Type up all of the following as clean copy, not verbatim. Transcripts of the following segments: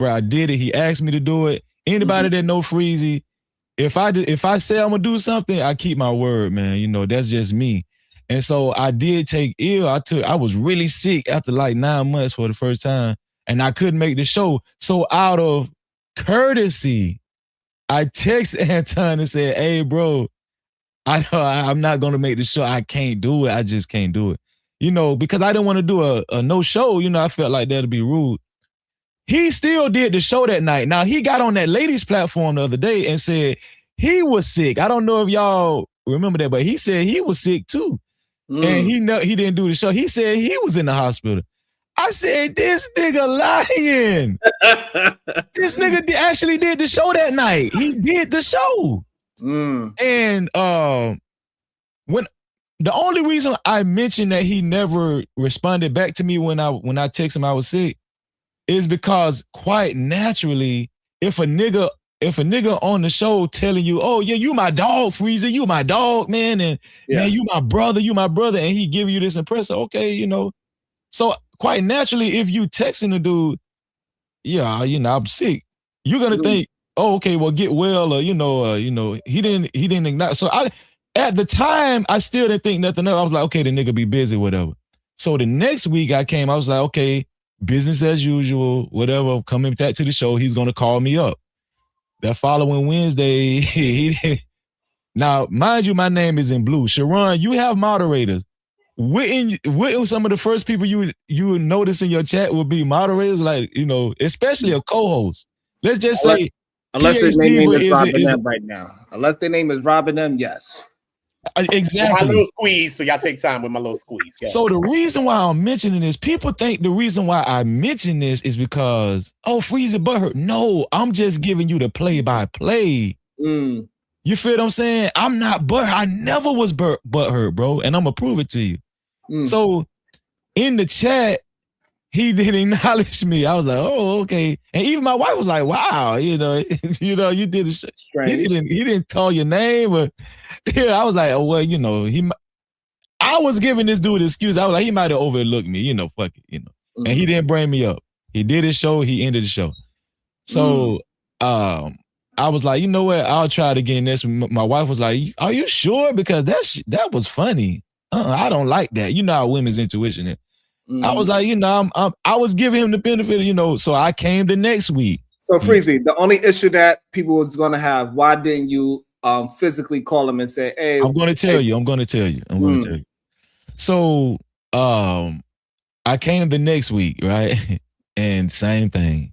bro, I did it. He asked me to do it. Anybody that know Freezy, if I say I'm gonna do something, I keep my word, man. You know, that's just me. And so I did take ill. I was really sick after like 9 months for the first time, and I couldn't make the show. So out of courtesy, I text Anton and said, "Hey, bro, I'm not gonna make the show. I can't do it. I just can't do it. You know, because I didn't want to do a no show. You know, I felt like that'd be rude." He still did the show that night. Now he got on that ladies platform the other day and said he was sick. I don't know if y'all remember that, but he said he was sick too. And he didn't do the show. He said he was in the hospital. I said, this nigga lying. This nigga actually did the show that night. He did the show. And when the only reason I mentioned that he never responded back to me when I texted him I was sick is because quite naturally, if a nigga on the show telling you, "Oh yeah, you my dog, Freezy, you my dog, man, and man, you my brother," and he give you this impression, okay, you know. So quite naturally, if you texting the dude, yeah, you know, I'm sick, you're gonna think, oh, okay, well, get well, or you know, he didn't acknowledge. So at the time, I still didn't think nothing else. I was like, okay, the nigga be busy, whatever. So the next week I was like, okay, business as usual, whatever. Coming back to the show, he's gonna call me up. That following Wednesday, he didn't. Now, mind you, my name is in blue. Sharon, you have moderators. Wouldn't some of the first people you would notice in your chat would be moderators, like, you know, especially a co-host. Let's just say, unless their name is Robin M right now. Unless their name is Robin M, yes. Exactly. My little squeeze, so y'all take time with my little squeeze. Yeah. So the reason why I'm mentioning this, people think the reason why I mention this is because, oh, Freezy butthurt. No, I'm just giving you the play-by-play. You feel what I'm saying? I'm not butthurt. I never was butthurt, bro, and I'm gonna prove it to you. So in the chat, he didn't acknowledge me. I was like, oh, okay. And even my wife was like, wow, you did a shit. He didn't tell your name, but yeah, I was like, oh well, you know, I was giving this dude an excuse. I was like, he might have overlooked me, you know, fuck it, you know. And he didn't bring me up. He did his show, he ended the show. So I was like, you know what? I'll try it again. My wife was like, are you sure? Because that was funny. I don't like that. You know how women's intuition is. I was like, you know, I was giving him the benefit, you know, so I came the next week. So Freezy, the only issue that people was gonna have, why didn't you physically call him and say, hey, I'm gonna tell you. So I came the next week, right? And same thing.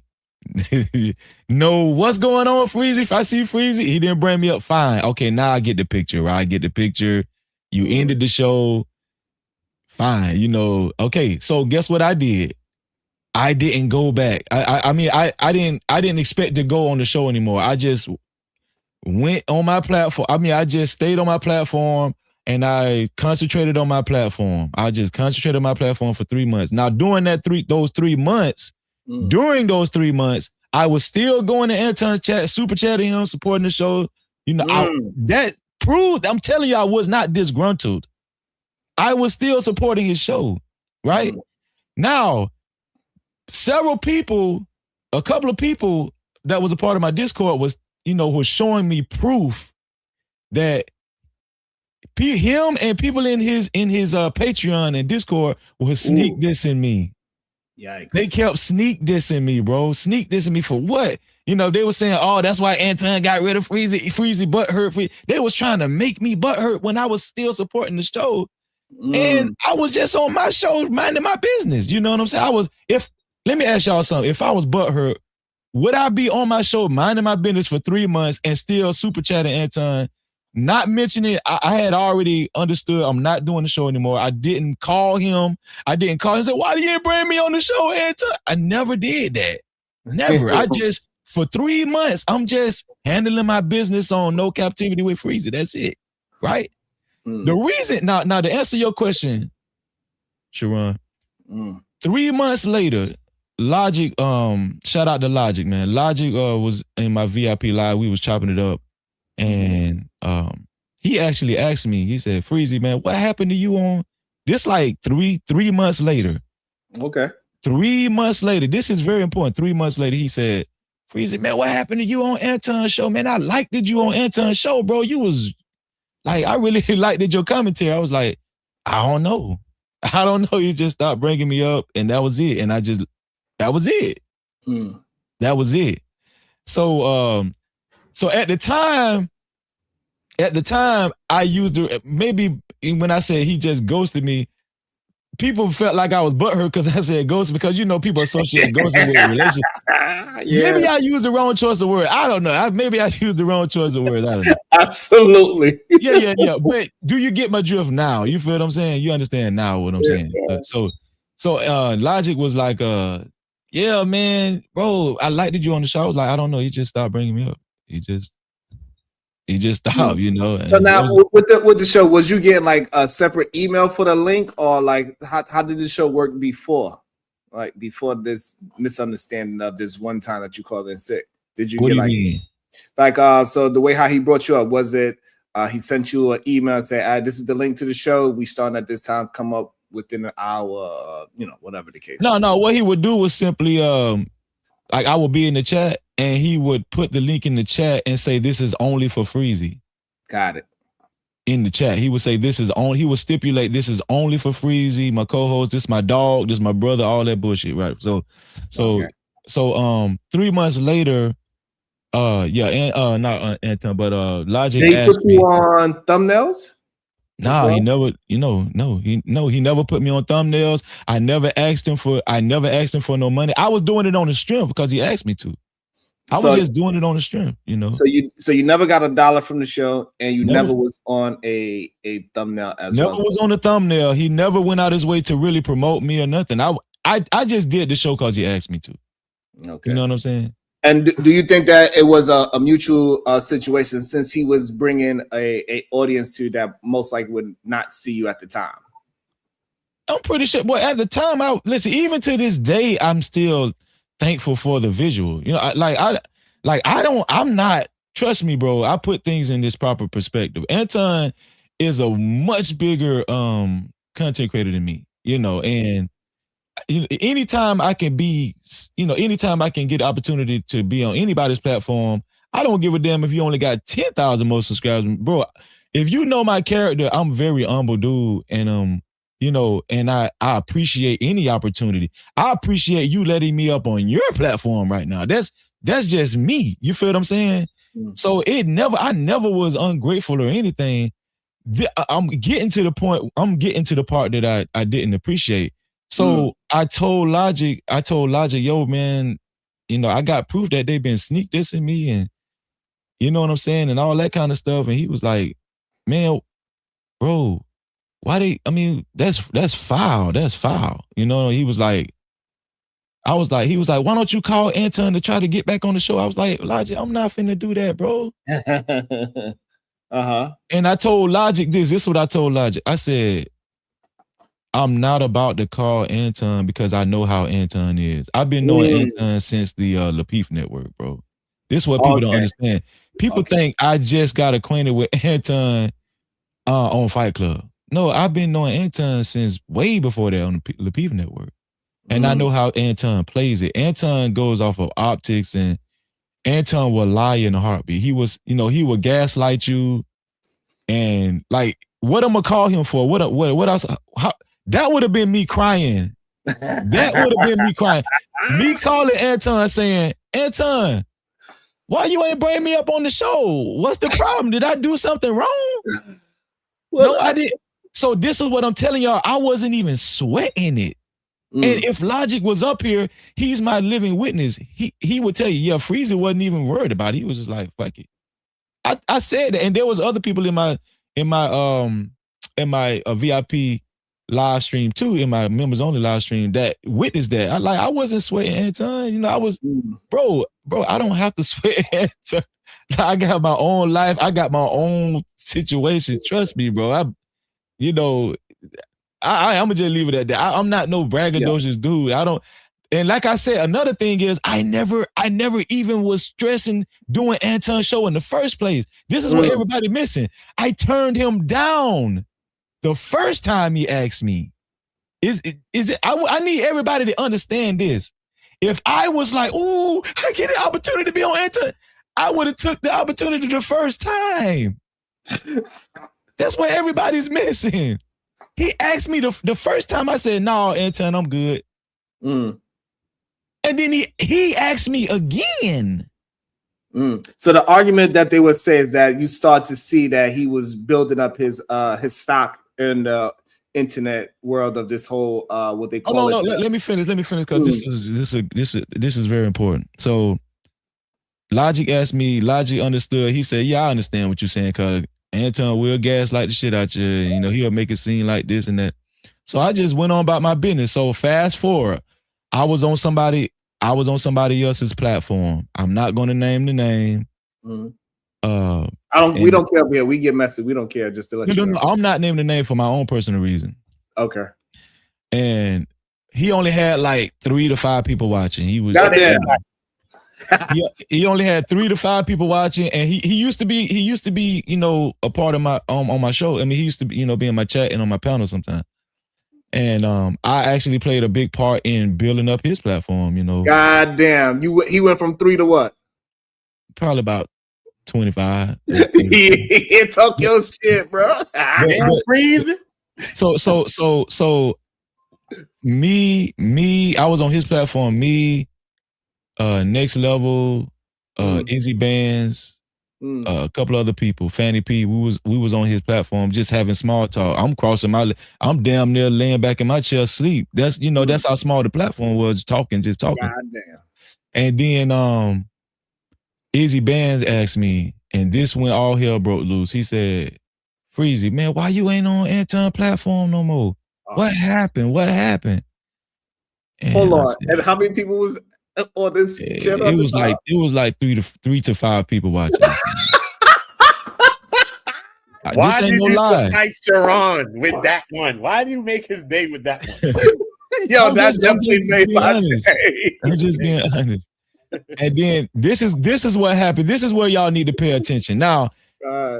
No, what's going on, Freezy? If I see Freezy, he didn't bring me up. Fine. Okay, now I get the picture, right? I get the picture. You ended the show. Fine, you know. Okay, so guess what I did? I didn't go back. I mean, I didn't expect to go on the show anymore. I just went on my platform. I mean, I just stayed on my platform and I concentrated on my platform. I just concentrated on my platform for 3 months. Now, during those 3 months, I was still going to Anton's chat, super chatting him, supporting the show. You know, that proved, I'm telling you, I was not disgruntled. I was still supporting his show, right? Now, a couple of people that was a part of my Discord was showing me proof that him and people in his Patreon and Discord was sneak dissing me. Yikes. They kept sneak dissing me, bro. Sneak dissing me for what? You know, they were saying, oh, that's why Anton got rid of Freezy butthurt. They was trying to make me butthurt when I was still supporting the show. And I was just on my show minding my business. You know what I'm saying? Let me ask y'all something. If I was butthurt, would I be on my show minding my business for 3 months and still super chatting Anton, not mentioning it? I had already understood I'm not doing the show anymore. I didn't call him. And say, why you didn't bring me on the show, Anton? I never did that. Never. For 3 months, I'm just handling my business on No Captivity with Freezy. That's it. Right? The reason, now to answer your question, Sharon, 3 months later, Logic, shout out to Logic, man. Logic was in my VIP live. We was chopping it up. And he actually asked me, he said, Freezy, man, what happened to you on this like three months later? Okay. 3 months later, this is very important. 3 months later, he said, Freezy, man, what happened to you on Anton's show? Man, I liked you on Anton's show, bro. You was like, I really liked your commentary. I was like, I don't know. I don't know. You just stopped bringing me up, and that was it. And that was it. That was it. So, so at the time, I used maybe when I said he just ghosted me, people felt like I was butthurt because I said ghost, because people associate ghosting with relationship. Maybe I used the wrong choice of word. I don't know. Maybe I used the wrong choice of words. I don't know. Absolutely. Yeah. But do you get my drift now? You feel what I'm saying? You understand now what I'm saying? So Logic was like, yeah, man, bro, I liked you on the show. I was like, I don't know. He just stopped bringing me up. He just stopped, So now with the show, was you getting like a separate email for the link, or like how did the show work before? Like before this misunderstanding of this one time that you called in sick? Did you what get do you like mean? Like so the way how he brought you up, was it he sent you an email and say, this is the link to the show. We starting at this time, come up within an hour, whatever the case. No, what he would do was simply like I would be in the chat and he would put the link in the chat and say, this is only for Freezy. Got it. In the chat. He would say, he would stipulate, this is only for Freezy, my co-host, this is my dog, this is my brother, all that bullshit, right? So 3 months later, not Anton, but Logic Did he asked put me you on thumbnails? Nah, he never, he never put me on thumbnails. I never asked him for no money. I was doing it on the stream because he asked me to. I was just doing it on the stream, So you never got $1 from the show, and you never was on a thumbnail as well. Never was on the thumbnail. He never went out his way to really promote me or nothing. I just did the show because he asked me to. Okay. You know what I'm saying? And do you think that it was a mutual situation, since he was bringing a audience to that most likely would not see you at the time? I'm pretty sure. Well, at the time, listen. Even to this day, I'm still thankful for the visual. I'm not. Trust me, bro. I put things in this proper perspective. Anton is a much bigger content creator than me. And anytime I can be, anytime I can get the opportunity to be on anybody's platform, I don't give a damn if you only got 10,000 more subscribers, bro. If you know my character, I'm a very humble dude, and and I appreciate any opportunity. I appreciate you letting me up on your platform right now. That's just me. You feel what I'm saying? So I never was ungrateful or anything. I'm getting to the point. I'm getting to the part that I didn't appreciate. So I told Logic, yo, man, I got proof that they've been sneak dissing me, and you know what I'm saying, and all that kind of stuff. And he was like, man, bro, that's foul. That's foul. He was like, he was like, why don't you call Anton to try to get back on the show? I was like, Logic, I'm not finna do that, bro. And I told Logic this is what I told Logic. I said, I'm not about to call Anton because I know how Anton is. I've been knowing Anton since the Lapeef Network, bro. This is what people don't understand. People think I just got acquainted with Anton on Fight Club. No, I've been knowing Anton since way before that on the Lapeef Network. And I know how Anton plays it. Anton goes off of optics, and Anton will lie in a heartbeat. He would gaslight you, and like, what I'm gonna call him for? What else? That would have been me crying. That would have been me crying. Me calling Anton saying, Anton, why you ain't bring me up on the show? What's the problem? Did I do something wrong? No, I didn't. So this is what I'm telling y'all. I wasn't even sweating it. And if Logic was up here, he's my living witness. He would tell you, yeah, Freezy wasn't even worried about it. He was just like, fuck it. I said that, and there was other people in my VIP live stream too, in my members only live stream, that witnessed that. I wasn't sweating Anton. I was, bro, I don't have to sweat Anton. I got my own life. I got my own situation. Trust me, bro. I'm gonna just leave it at that. I'm not no braggadocious dude. And like I said, another thing is I never even was stressing doing Anton's show in the first place. This is what everybody missing. I turned him down the first time he asked me. Is it? I need everybody to understand this. If I was like, "Ooh, I get an opportunity to be on Anton," I would have took the opportunity the first time. That's what everybody's missing. He asked me the first time. I said, "No, Anton, I'm good." And then he asked me again. So the argument that they would say is that you start to see that he was building up his stock in the internet world of this whole what they call it. No, let me finish because this is very important. So Logic asked me, Logic understood. He said, "Yeah, I understand what you're saying, cause Anton will gaslight the shit out you. You know, he'll make it seem like this and that." So I just went on about my business. So fast forward, I was on somebody else's platform. I'm not going to name the name. We don't care here. We get messy. We don't care. Just to let you know. No, I'm not naming the name for my own personal reason. Okay. And he only had like 3 to 5 people watching. He was he only had 3 to 5 people watching, and he used to be you know, a part of my on my show. I mean, he used to be, you know, be in my chat and on my panel sometimes. And I actually played a big part in building up his platform, you know. God damn. He went from 3 to what? Probably about 25. He talk your shit, bro. Freezy. So me, I was on his platform, me, Next Level, Easy Bands, a couple other people, Fanny P. We was on his platform just having small talk. I'm damn near laying back in my chair asleep. That's, you know, that's how small the platform was, just talking. God damn. And then Easy Bands asked me, and this when all hell broke loose. He said, "Freezy, man, why you ain't on Anton platform no more? What happened? And hold on. And how many people was on this channel? It was like 3 to 5 people watching. Why did you invite Sharon with that one? Why did you make his day with that one? Yo, that's definitely made my day. I'm just being honest. And then this is what happened. This is where y'all need to pay attention. Now,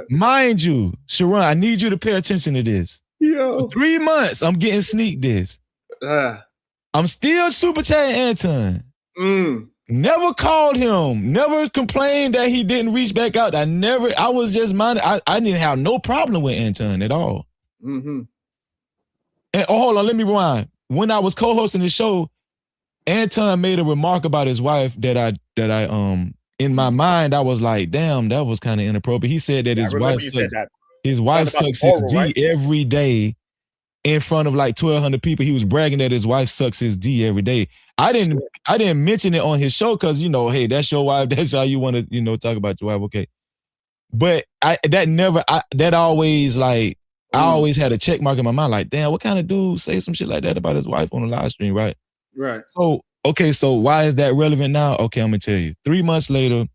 mind you, Sharon, I need you to pay attention to this. Yo. For 3 months, I'm getting sneak this. I'm still super chatting Anton. Never called him. Never complained that he didn't reach back out. I was just minded. I didn't have no problem with Anton at all. And hold on, let me rewind. When I was co-hosting the show, Anton made a remark about his wife that I in my mind I was like, damn, that was kind of inappropriate. He said that his wife sucks his D every day in front of like 1,200 people. He was bragging that his wife sucks his D every day. I didn't mention it on his show because, you know, hey, that's your wife. That's how you want to, you know, talk about your wife. Okay. But I always like, I always had a check mark in my mind. Like, damn, what kind of dude say some shit like that about his wife on a live stream? Right. Right. So why is that relevant now? Okay. I'm going to tell you. 3 months later,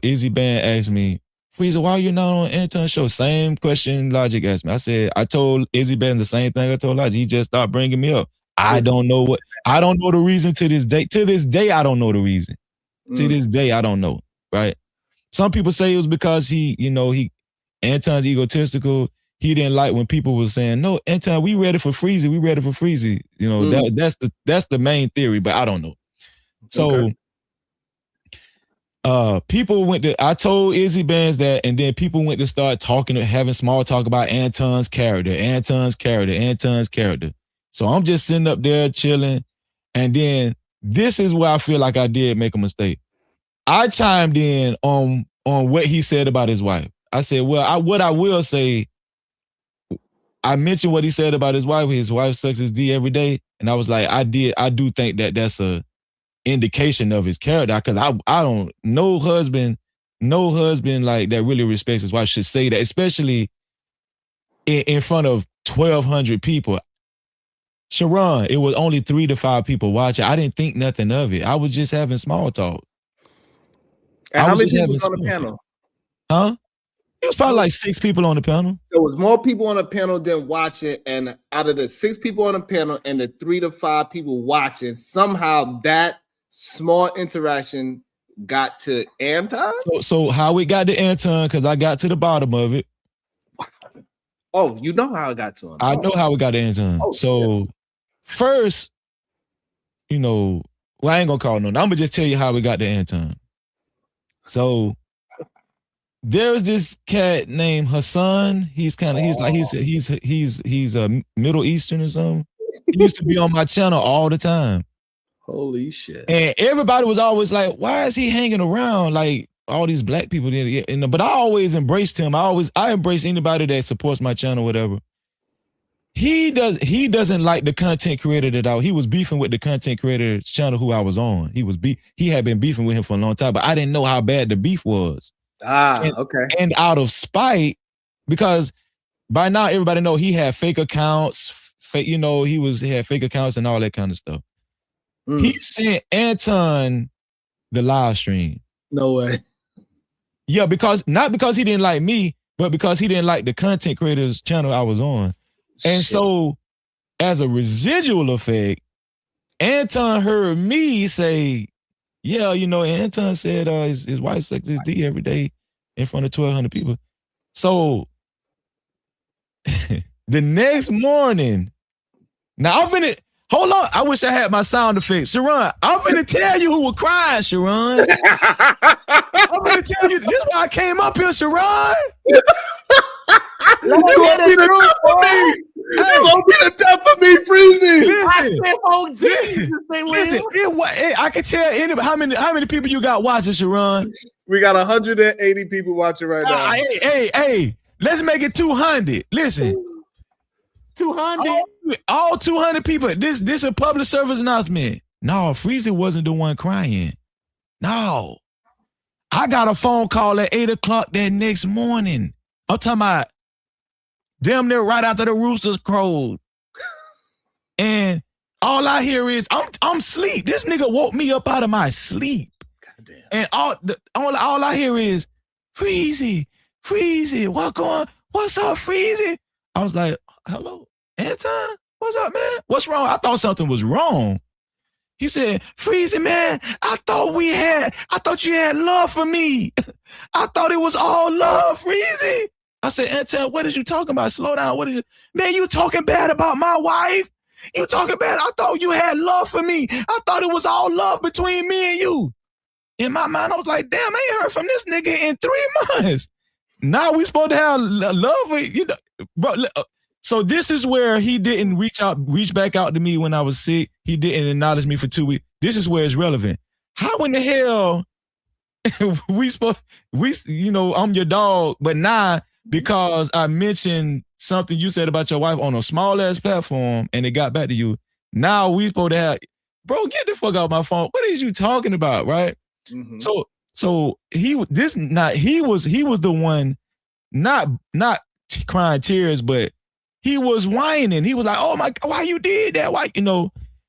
Izzy Band asked me, "Freezy, why are you not on Anton's show?" Same question Logic asked me. I said, I told Izzy Band the same thing I told Logic. He just stopped bringing me up. I don't know the reason to this day. To this day, I don't know the reason. To this day, I don't know. Right. Some people say it was because Anton's egotistical. He didn't like when people were saying, "No, Anton, we ready for Freezy. We ready for Freezy." You know, that's the main theory, but I don't know. So I told Izzy Bands that, and then people went to start talking, having small talk about Anton's character. So I'm just sitting up there chilling. And then this is where I feel like I did make a mistake. I chimed in on what he said about his wife. I said, well, what I will say, I mentioned what he said about his wife. His wife sucks his D every day. And I was like, I do think that that's a indication of his character, because I don't, no husband like that really respects his wife should say that, especially in front of 1,200 people. Sharon, it was only 3 to 5 people watching. I didn't think nothing of it. I was just having small talk. And how many people was on the panel? Huh? It was probably like 6 people on the panel. So it was more people on the panel than watching, and out of the 6 people on the panel and the 3 to 5 people watching, somehow that small interaction got to Anton. So how it got to Anton, because I got to the bottom of it. Oh, you know how I got to him. I know how we got to Anton. Oh, so first, you know, well, I ain't gonna call no. I'm gonna just tell you how we got to Anton. So there's this cat named Hassan. He's a Middle Eastern or something. He used to be on my channel all the time. Holy shit. And everybody was always like, why is he hanging around like all these black people? But I always embraced him. I embrace anybody that supports my channel, whatever. He doesn't like the content creator he was beefing with the content creator's channel who I was on. He had been beefing with him for a long time, but I didn't know how bad the beef was. Okay. And out of spite, because by now everybody know he had fake accounts, he had fake accounts and all that kind of stuff. He sent Anton the live stream. No way. Yeah, not because he didn't like me, but because he didn't like the content creator's channel I was on. And so, as a residual effect, Anton heard me say, yeah, Anton said his wife sucks his D every day in front of 1,200 people. So, the next morning, now I'm finna, hold on, I wish I had my sound effects. Sharon, I'm finna tell you who was crying, Sharon. I'm finna tell you, this is why I came up here, Sharon. You gonna be the death for me. You gonna be the death for me, Freezy. Listen, I can tell anybody how many people you got watching, Sharon. We got 180 people watching right now. Hey, let's make it 200. Listen. 200? All 200 people. This a public service announcement. No, Freezy wasn't the one crying. No. I got a phone call at 8 o'clock that next morning. I'm talking about damn near right after the roosters crowed. And all I hear is, I'm asleep. This nigga woke me up out of my sleep. Goddamn. And all I hear is, Freezy, what's up, Freezy? I was like, hello, Anton? What's up, man? What's wrong? I thought something was wrong. He said, Freezy, man, I thought you had love for me. I thought it was all love, Freezy. I said, Anton, what is you talking about? Slow down. Man, you talking bad about my wife? You talking bad? I thought you had love for me. I thought it was all love between me and you. In my mind, I was like, damn, I ain't heard from this nigga in 3 months. Now we supposed to have love with you, bro. So this is where he didn't reach back out to me when I was sick. He didn't acknowledge me for 2 weeks. This is where it's relevant. How in the hell I'm your dog, but now because I mentioned something you said about your wife on a small ass platform and it got back to you, now we supposed to have, bro, get the fuck out my phone. What is you talking about, right? Mm-hmm. So he was the one not crying tears, but he was whining. He was like, oh my God, why you did that? Why,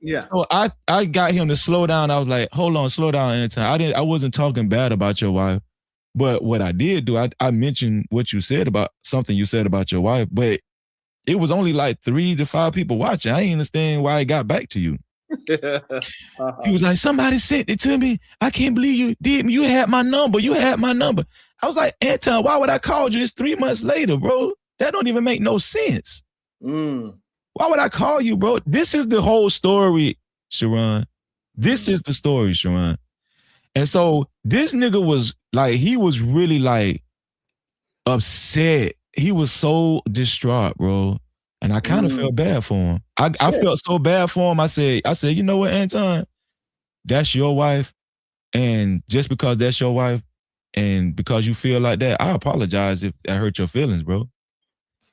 Yeah. So I got him to slow down. I was like, hold on, slow down, Anton. I wasn't talking bad about your wife. But what I did do, I mentioned something you said about your wife, but it was only like 3 to 5 people watching. I didn't understand why it got back to you. He was like, somebody sent it to me. I can't believe you did. You had my number. I was like, Anton, why would I call you? It's 3 months later, bro. That don't even make no sense. Why would I call you, bro? This is the whole story, Sharon. This is the story, Sharon. And so this nigga was like, he was really like upset. He was so distraught, bro. And I kind of felt bad for him. I felt so bad for him. I said, you know what, Anton? That's your wife. And just because that's your wife and because you feel like that, I apologize if that hurt your feelings, bro.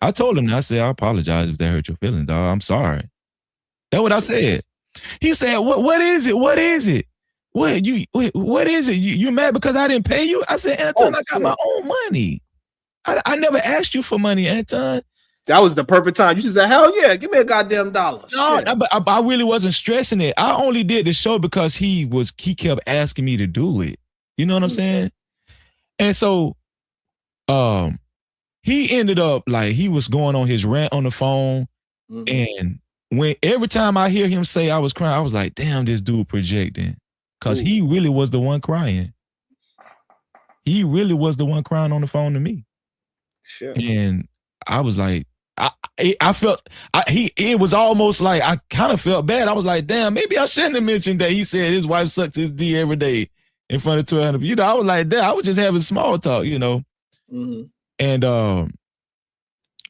I told him, I said, I apologize if that hurt your feelings, dog. I'm sorry. That's what I said. He said, what is it? What is it? What is it? You mad because I didn't pay you? I said, Anton, I got my own money. I never asked you for money, Anton. That was the perfect time. You should say, hell yeah, give me a goddamn dollar. No, I really wasn't stressing it. I only did the show because he kept asking me to do it. You know what I'm saying? And so he ended up like he was going on his rant on the phone. And every time I hear him say I was crying, I was like, damn, this dude projecting. Because he really was the one crying. He really was the one crying on the phone to me. Sure. And I was like, it was almost like I kind of felt bad. I was like, damn, maybe I shouldn't have mentioned that he said his wife sucks his D every day in front of 1,200. You know, I was like, damn, I was just having small talk, you know. Mm-hmm. And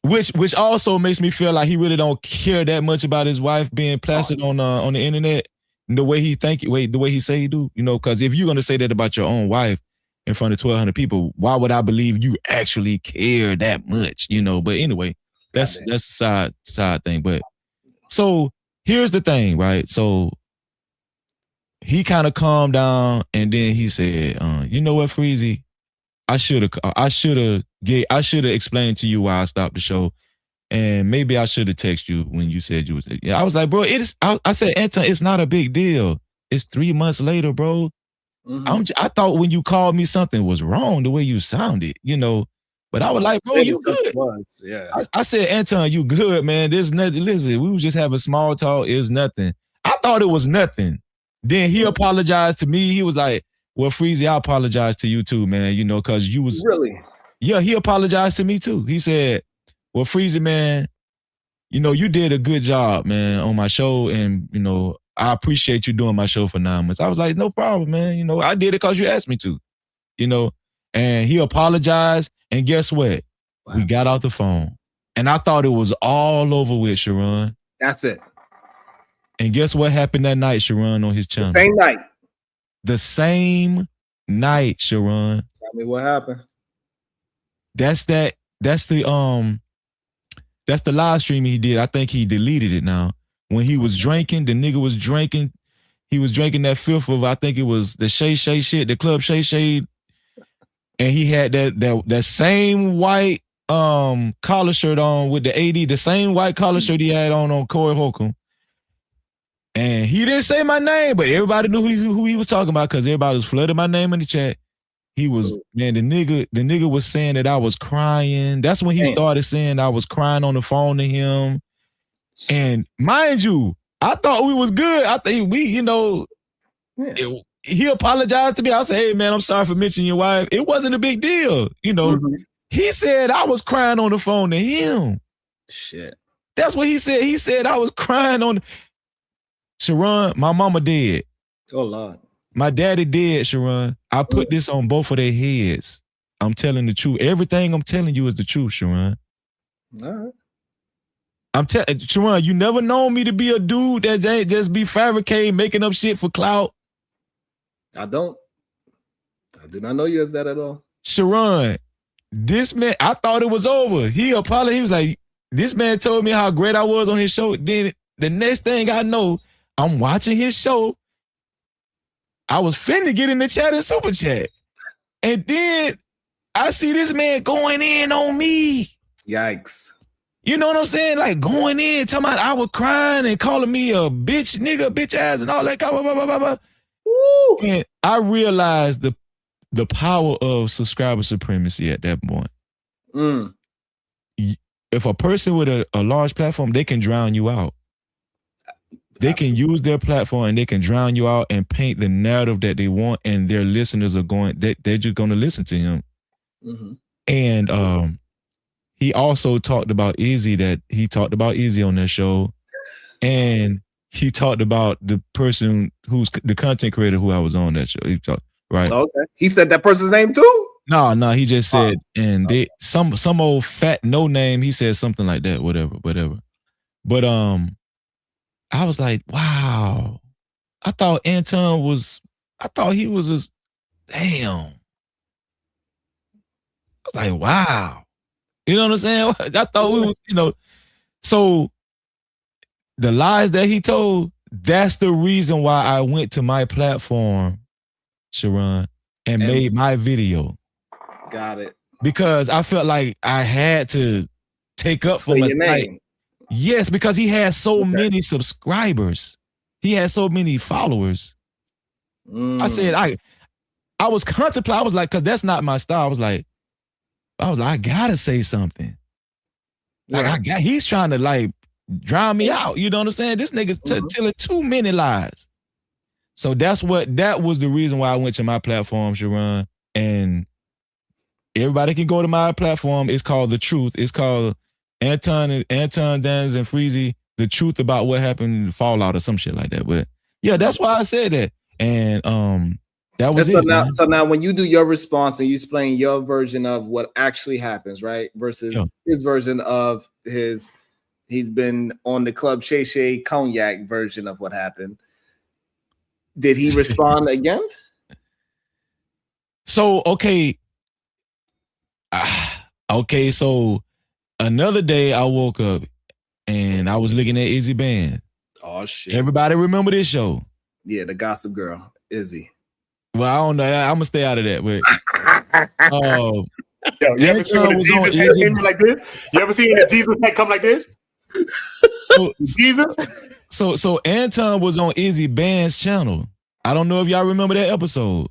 which also makes me feel like he really don't care that much about his wife being plastered on the internet the way he the way he say he do, you know, because if you're gonna say that about your own wife in front of 1,200 people, why would I believe you actually care that much, you know? But anyway, that's a side thing. But so here's the thing, right? So he kind of calmed down and then he said, you know what, Freezy? I should have explained to you why I stopped the show. And maybe I should have texted you when you said you was. Yeah, I was like, bro, I said, Anton, it's not a big deal. It's 3 months later, bro. Mm-hmm. I thought when you called me something was wrong the way you sounded, you know. But I was like, bro, you good. Yeah. I said, Anton, you good, man. There's nothing. Listen, we was just having small talk. It's nothing. I thought it was nothing. Then he apologized to me. He was like, well, Freezy, I apologize to you too, man. You know, because you was really. Yeah, he apologized to me too. He said, well, Freezy, man, you know, you did a good job, man, on my show. And, you know, I appreciate you doing my show for 9 months. I was like, no problem, man. You know, I did it because you asked me to, you know. And he apologized. And guess what? Wow. We got off the phone. And I thought it was all over with, Sharon. That's it. And guess what happened that night, Sharon, on his channel? The same night. The same night, Sharon. Tell me what happened. That's the live stream he did. I think he deleted it now. When he was drinking, the nigga was drinking. He was drinking that fifth of, I think it was the Shay Shay shit, the Club Shay Shay. And he had that same white collar shirt on with the 80, the same white collar shirt he had on Corey Holcomb. And he didn't say my name, but everybody knew who he was talking about because everybody was flooding my name in the chat. He was, man, the nigga was saying that I was crying. That's when he started saying I was crying on the phone to him. And mind you, I thought we was good. I think we, you know, he apologized to me. I said, hey, man, I'm sorry for mentioning your wife. It wasn't a big deal. You know, He said I was crying on the phone to him. Shit. That's what he said. He said I was crying on. Sharon, my mama dead. Oh, Lord. My daddy dead, Sharon. I put this on both of their heads. I'm telling the truth. Everything I'm telling you is the truth, Sharon. All right. I'm telling Sharon, you never known me to be a dude that ain't just be fabricating, making up shit for clout. I do not know you as that at all. Sharon, this man, I thought it was over. He apologized. He was like, this man told me how great I was on his show. Then the next thing I know, I'm watching his show. I was finna get in the chat and super chat. And then I see this man going in on me. Yikes. You know what I'm saying? Like going in, talking about I was crying and calling me a bitch, nigga, bitch ass and all that. Blah, blah, blah, blah, blah. And I realized the power of subscriber supremacy at that point. If a person with a large platform, they can drown you out. They can use their platform and they can drown you out and paint the narrative that they want, and their listeners are they're just going to listen to him. And he also talked about Izzy on their show, and he talked about the person who's the content creator who I was on that show. He talked, right? Okay. He said that person's name too? No, he just said, and they some old fat no name. He said something like that, whatever. But I was like, wow. I thought he was just, damn. I was like, wow. You know what I'm saying? I thought we was, you know. So the lies that he told, that's the reason why I went to my platform, Sharon, and made my video. Got it. Because I felt like I had to take up for my name. Yes, because he has so many subscribers. He has so many followers. I said, I was contemplating. I was like, because that's not my style. I was like, I gotta say something. Like he's trying to like drown me out. You know what I'm saying? This nigga's telling too many lies. So that was the reason why I went to my platform, Sharon. And everybody can go to my platform. It's called The Truth. It's called Anton, Dance, and Freezy, the truth about what happened in the Fallout or some shit like that. But yeah, that's why I said that. And that was it. So now when you do your response and you explain your version of what actually happens, right? Versus his version of he's been on the Club Shay Shay Cognac version of what happened. Did he respond again? So, okay. So another day I woke up and I was looking at Izzy Band. Oh shit. Everybody remember this show? Yeah, the Gossip Girl, Izzy. Well, I don't know. I'm gonna stay out of that, but yo, you ever see when the Jesus head came like this? You ever see when the Jesus head come like this? Jesus? So Anton was on Izzy Band's channel. I don't know if y'all remember that episode.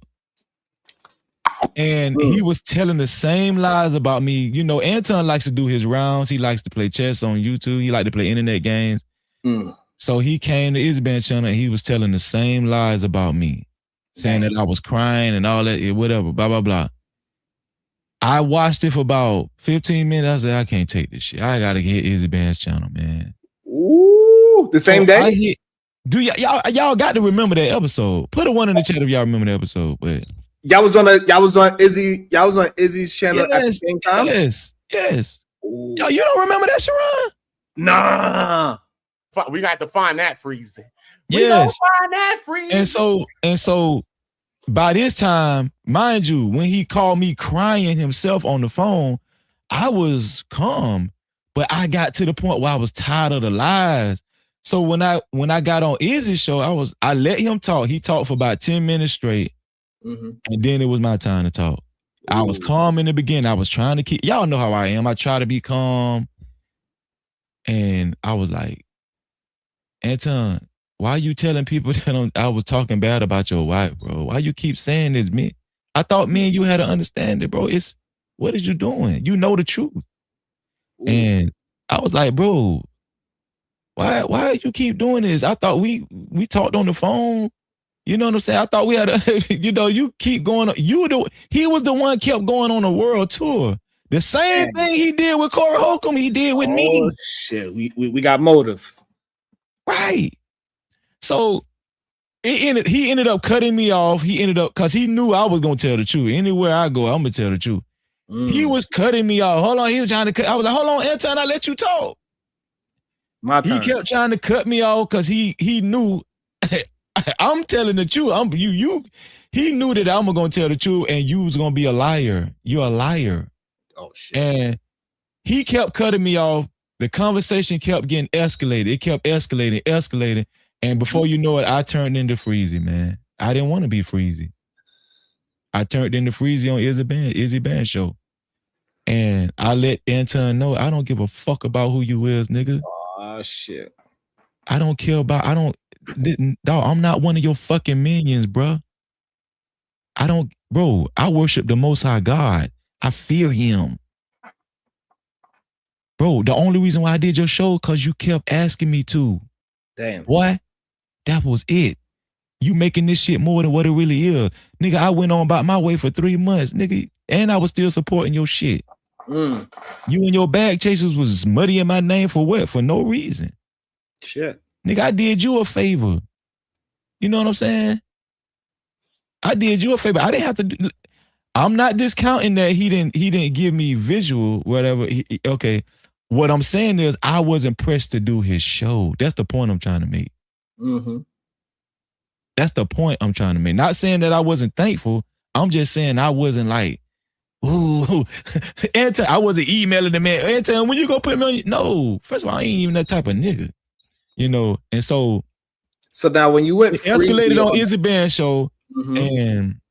And he was telling the same lies about me. You know, Anton likes to do his rounds. He likes to play chess on YouTube. He likes to play internet games. So he came to Izzy Band channel and he was telling the same lies about me. Saying that I was crying and all that, whatever, blah, blah, blah. I watched it for about 15 minutes. I said, I can't take this shit. I got to hit Izzy Band's channel, man. Ooh, the same day? Y'all got to remember that episode. Put a one in the chat if y'all remember the episode. But y'all was on Izzy's channel at the same time? Yes. Yo, you don't remember that, Sharon? Nah. We got to find that Freezy. Yes. Find that Freezy. And so by this time, mind you, when he called me crying himself on the phone, I was calm, but I got to the point where I was tired of the lies. So when I got on Izzy's show, I let him talk. He talked for about 10 minutes straight. And then it was my time to talk. I was calm in the beginning. I was trying to keep, y'all know how I am. I try to be calm. And I was like, Anton, why are you telling people that I was talking bad about your wife, bro? Why you keep saying this? I thought me and you had to understand it, bro. What is you doing? You know the truth. And I was like, bro, why you keep doing this? I thought we talked on the phone. You know what I'm saying? I thought we had you keep going. He was the one kept going on a world tour. The same thing he did with Corey Holcomb, he did with me. Shit, we got motive. Right. So he ended up cutting me off. He ended up, because he knew I was going to tell the truth. Anywhere I go, I'm going to tell the truth. He was cutting me off. Hold on. He was trying to cut. I was like, hold on, Anton, I let you talk. My turn. He kept trying to cut me off because he knew I'm telling the truth. He knew that I'm going to tell the truth and you was going to be a liar. You're a liar. Oh, shit. And he kept cutting me off. The conversation kept getting escalated. It kept escalating. And before you know it, I turned into Freezy, man. I didn't want to be Freezy. I turned into Freezy on Izzy Band show. And I let Anton know, I don't give a fuck about who you is, nigga. Oh, shit. I don't care about, dog, I'm not one of your fucking minions, bro. I worship the Most High God. I fear him. Bro, the only reason why I did your show, because you kept asking me to. Damn. Boy, that was it. You making this shit more than what it really is. Nigga, I went on about my way for 3 months, nigga, and I was still supporting your shit. You and your bag chasers was muddying my name for what? For no reason. Shit. Nigga, I did you a favor. You know what I'm saying? I did you a favor. I didn't have to do, I'm not discounting that he didn't give me visual, whatever. Okay. What I'm saying is I wasn't pressed to do his show. That's the point I'm trying to make. That's the point I'm trying to make. Not saying that I wasn't thankful. I'm just saying I wasn't like, ooh, Anton, I wasn't emailing the man, Anton, when you gonna put me on? No, first of all, I ain't even that type of nigga. You know, and so now when you went it escalated on Izzy Band show, and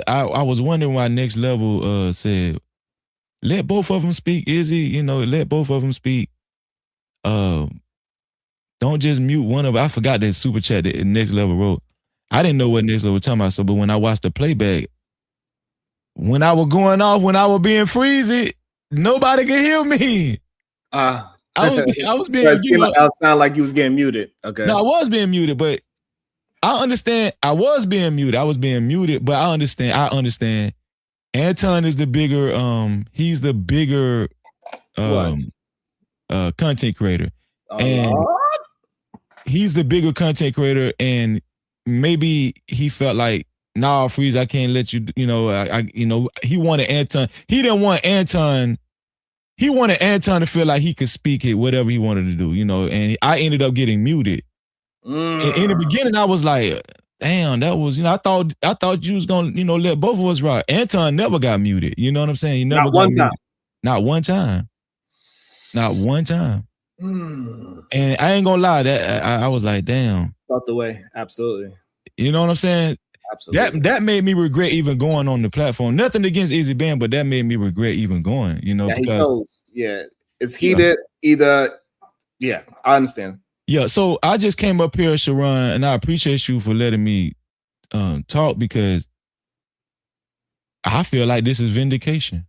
I was wondering why Next Level said, let both of them speak, Izzy, let both of them speak. Don't just mute one of them. I forgot that super chat that Next Level wrote. I didn't know what Next Level was talking about, but when I watched the playback, when I was going off, when I was being Freezy, nobody could hear me. I was being muted. It sounded like you was getting muted. Okay. No, I was being muted, but I understand. I was being muted. But I understand. Anton is the bigger, he's the bigger content creator. And he's the bigger content creator, and maybe he felt like, nah, Freeze, I can't let you, he wanted Anton. He didn't want Anton. He wanted Anton to feel like he could speak it, whatever he wanted to do, and I ended up getting muted. In the beginning, I was like, damn, that was, I thought you was going to, let both of us rock. Anton never got muted. You know what I'm saying? He never got muted. Not one time. Not one time. And I ain't gonna lie, that I was like, damn. Out the way. Absolutely. You know what I'm saying? Absolutely. That made me regret even going on the platform. Nothing against Easy Band, but that made me regret even going, because it's heated either. Yeah, I understand. Yeah, so I just came up here, Sharon, and I appreciate you for letting me talk, because I feel like this is vindication.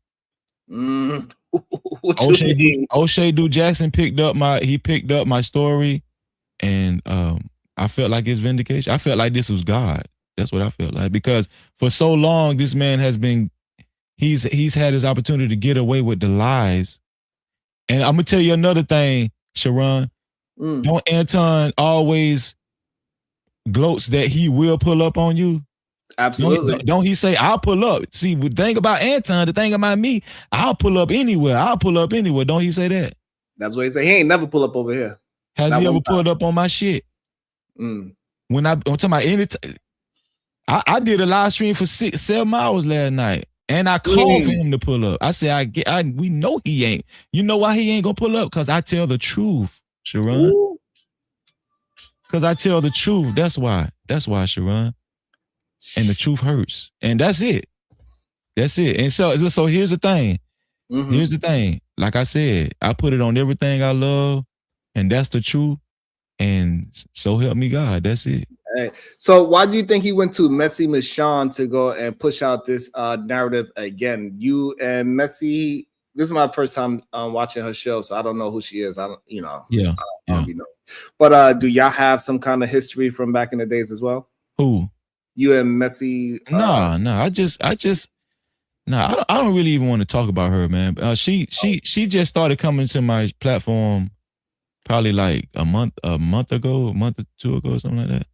O'Shea Du Jackson picked up my story, and I felt like it's vindication. I felt like this was God. That's what I felt like, because for so long this man has been, he's had his opportunity to get away with the lies. And I'm gonna tell you another thing, Sharon. Don't Anton always gloats that he will pull up on you? Absolutely. Don't he say, I'll pull up? See, the thing about Anton, the thing about me, I'll pull up anywhere. Don't he say that? That's what he say. He ain't never pull up over here. Has he ever pulled up on my shit? When I'm talking about anytime, I did a live stream for 7 hours last night, and I called for him to pull up. I said, we know he ain't. You know why he ain't gonna pull up? Because I tell the truth, Sharon. Because I tell the truth. That's why, Sharon. And the truth hurts. And that's it. And so here's the thing. Here's the thing. Like I said, I put it on everything I love, and that's the truth. And so help me God. That's it. Hey. So why do you think he went to Messi Michon to go and push out this narrative again? You and Messi, this is my first time watching her show, so I don't know who she is. I don't know. But do y'all have some kind of history from back in the days as well? Who? You and Messi? I don't really even want to talk about her, man. She just started coming to my platform probably like a month ago, a month or two ago, something like that.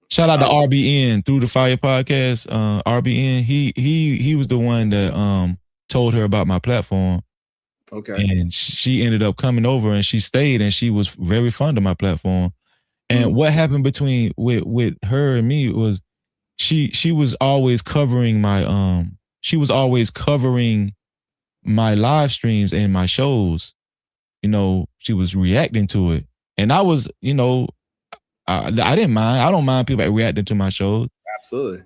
Shout out to RBN Through the Fire podcast. RBN, he was the one that told her about my platform. Okay. And she ended up coming over, and she stayed, and she was very fond of my platform. And what happened with her and me was she was always covering my live streams and my shows. She was reacting to it. And I was, I didn't mind. I don't mind people reacting to my shows. Absolutely.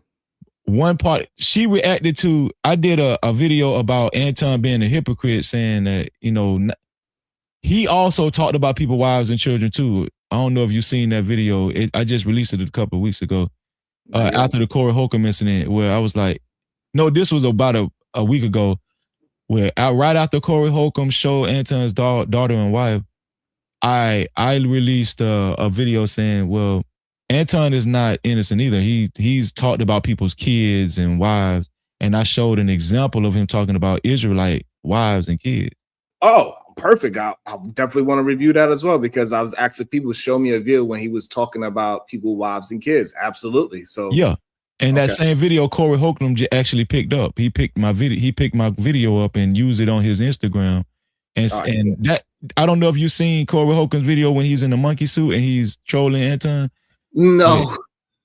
One part, she reacted to, I did a video about Anton being a hypocrite, saying that, he also talked about people's wives and children too. I don't know if you've seen that video. I just released it a couple of weeks ago after the Corey Holcomb incident, where I was like, no, this was about a week ago, where right after Corey Holcomb showed Anton's daughter and wife, I released a video saying, well, Anton is not innocent either. He's talked about people's kids and wives, and I showed an example of him talking about Israelite wives and kids. Oh, perfect. I definitely want to review that as well, because I was asking people to show me a video when he was talking about people's wives and kids. Absolutely. So yeah. And that same video Corey Holcomb actually picked up. He picked my video up and used it on his Instagram. And that, I don't know if you've seen Corey Holcomb's video when he's in the monkey suit and he's trolling Anton. No.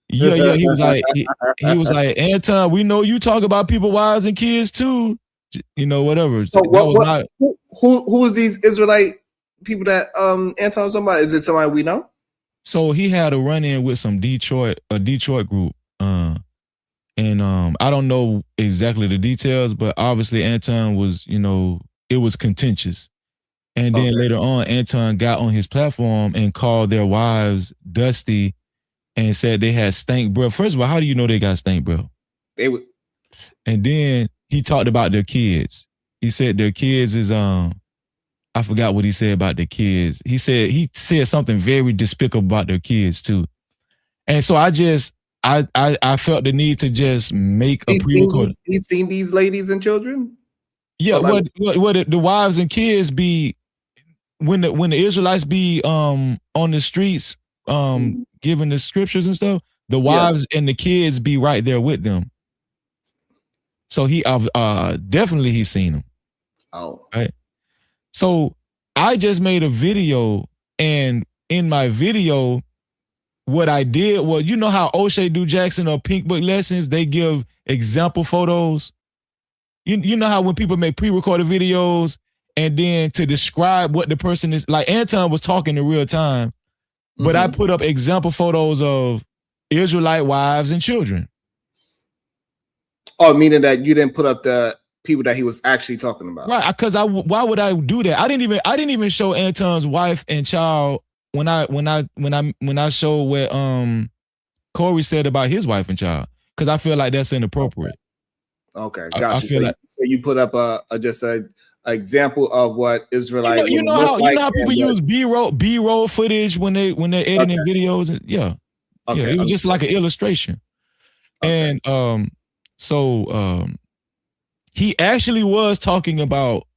Yeah. He was like, Anton, we know you talk about people's wives and kids too. Whatever. So who is these Israelite people that Anton was talking about? Is it somebody we know? So he had a run-in with a Detroit group. And I don't know exactly the details, but obviously Anton was, it was contentious. And then later on, Anton got on his platform and called their wives dusty and said they had stank breath. First of all, how do you know they got stank breath? They would. And then he talked about their kids. He said their kids is I forgot what he said about their kids. He said something very despicable about their kids too. And so I just I felt the need to just make a pre-record. He's seen these ladies and children. Yeah, what the wives and kids be when the Israelites be on the streets giving the scriptures and stuff, the wives and the kids be right there with them. So he definitely he's seen them. Oh. Right. So I just made a video, and in my video, what I did was, you know how O'Shea Do Jackson or Pink Book Lessons, they give example photos. You know how when people make pre-recorded videos and then to describe what the person is, like Anton was talking in real time, but I put up example photos of Israelite wives and children. Oh, meaning that you didn't put up the people that he was actually talking about, right? Because why would I do that? I didn't even show Anton's wife and child when I showed what Corey said about his wife and child, because I feel like that's inappropriate. Okay, gotcha. I feel so you put up just an example of what Israelite. You know how people use B-roll footage when they're editing videos. Yeah, it was just like an illustration. And he actually was talking about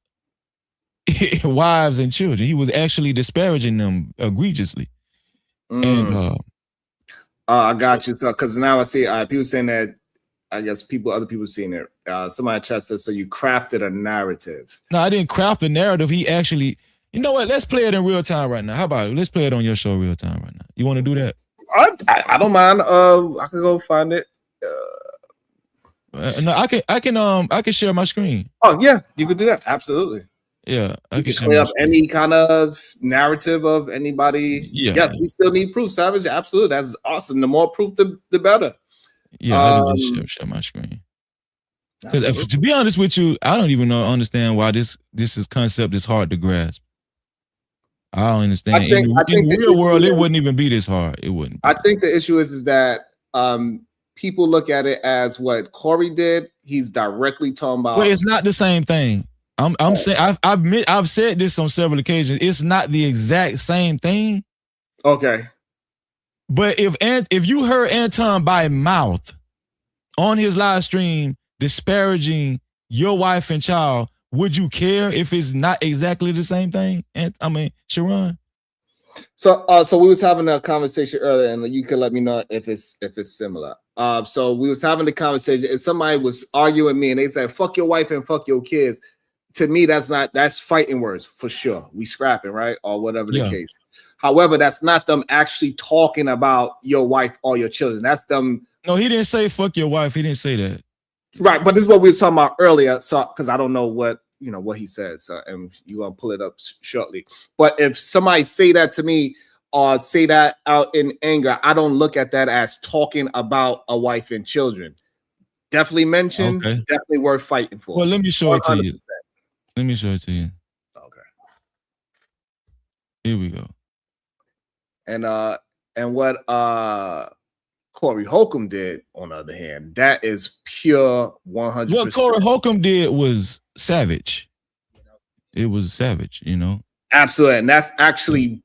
wives and children. He was actually disparaging them egregiously. And I got you. So because now I see people saying that. I guess other people seeing it. Somebody in chat says, so you crafted a narrative. No, I didn't craft a narrative. He actually, you know what? Let's play it in real time right now. How about it? Let's play it on your show real time right now. You want to do that? I don't mind. I can go find it. No, I can share my screen. Oh yeah, you could do that. Absolutely. Yeah, I can clear up any kind of narrative of anybody. Yeah, we still need proof, Savage. Absolutely, that's awesome. The more proof, the better. Yeah, I can just share my screen. Because to be honest with you, I don't even understand why this concept is hard to grasp. I don't understand. In the real world, it wouldn't even be this hard. It wouldn't. I think the issue is that people look at it as what Corey did. He's directly talking about. Well, it's not the same thing. I'm saying I've said this on several occasions. It's not the exact same thing. Okay. But if you heard Anton by mouth on his live stream disparaging your wife and child, would you care if it's not exactly the same thing? I mean, Sharon. So we was having a conversation earlier, and you can let me know if it's similar. So we was having the conversation, and somebody was arguing with me, and they said, "Fuck your wife and fuck your kids." To me, that's fighting words for sure. We scrapping, right, or whatever the case. However, that's not them actually talking about your wife or your children. That's them. No, he didn't say fuck your wife. He didn't say that. Right, but this is what we were talking about earlier. So, because I don't know what he said. So, and you're gonna pull it up shortly. But if somebody say that to me or say that out in anger, I don't look at that as talking about a wife and children. Definitely mentioned. Okay. Definitely worth fighting for. Well, let me show 100%. It to you. Let me show it to you. Okay. Here we go. And what Corey Holcomb did, on the other hand, that is pure 100%. What Corey Holcomb did was savage. It was savage, Absolutely, and that's actually